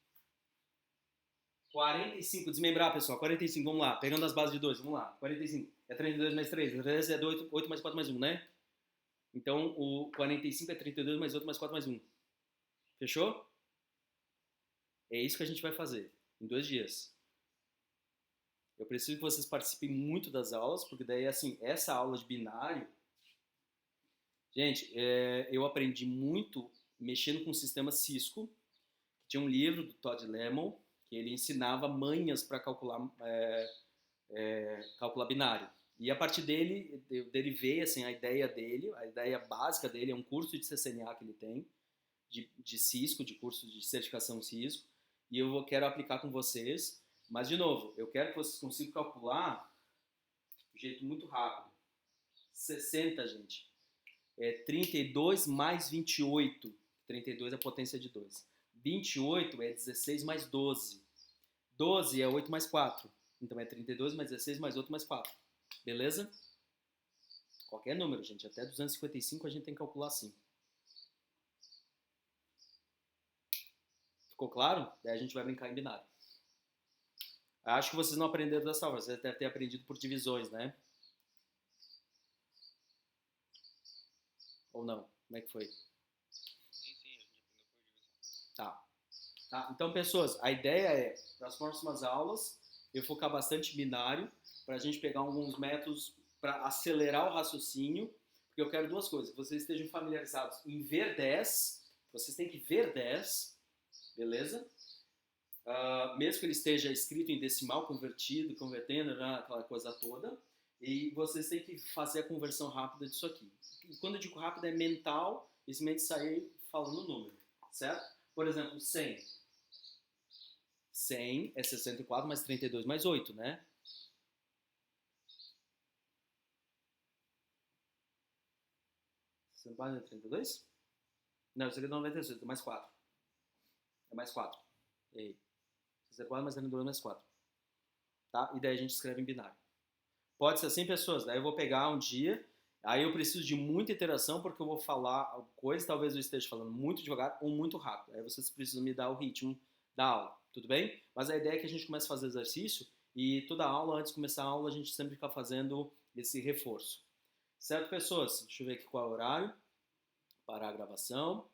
45, desmembrar, pessoal. 45, vamos lá. Pegando as bases de 2, vamos lá. 45 é 32 mais 3. 3 é 8 mais 4 mais 1, né? Então, o 45 é 32 mais 8 mais 4 mais 1. Fechou? É isso que a gente vai fazer em 2 dias. Eu preciso que vocês participem muito das aulas, porque daí, assim, essa aula de binário... Gente, eu aprendi muito mexendo com o sistema Cisco. Tinha um livro do Todd Lemon, que ele ensinava manhas para calcular binário. E a partir dele, eu derivei assim, a ideia básica dele, é um curso de CCNA que ele tem, de Cisco, de curso de certificação Cisco, e quero aplicar com vocês. Mas, de novo, eu quero que vocês consigam calcular de um jeito muito rápido. 60, gente. 32 mais 28. 32 é a potência de 2. 28 é 16 mais 12. 12 é 8 mais 4. Então é 32 mais 16 mais 8 mais 4. Beleza? Qualquer número, gente. Até 255 a gente tem que calcular assim. Ficou claro? Daí a gente vai brincar em binário. Acho que vocês não aprenderam dessa forma. Vocês devem ter aprendido por divisões, né? Ou não? Como é que foi? Sim, a gente aprendeu por divisão. Tá. Então, pessoas, a ideia é, nas próximas aulas, eu focar bastante em binário, para a gente pegar alguns métodos para acelerar o raciocínio, porque eu quero 2 coisas. Que vocês estejam familiarizados em ver 10, vocês têm que ver 10, beleza? Mesmo que ele esteja escrito em decimal, convertendo, aquela coisa toda. E vocês têm que fazer a conversão rápida disso aqui. E quando eu digo rápida, é mental, e simplesmente sair falando o número, certo? Por exemplo, 100. 100 é 64 mais 32 mais 8, né? Você não pode 32? Não, isso aqui é 96, é mais 4. É mais 4. Errei. 64 mais 32 mais 4. Tá? E daí a gente escreve em binário. Pode ser assim, pessoas. Daí eu vou pegar um dia, aí eu preciso de muita interação, porque eu vou falar coisas, talvez eu esteja falando muito devagar ou muito rápido. Aí vocês precisam me dar o ritmo da aula, tudo bem? Mas a ideia é que a gente comece a fazer exercício e toda aula, antes de começar a aula, a gente sempre fica fazendo esse reforço. Certo, pessoas? Deixa eu ver aqui qual é o horário. Parar a gravação.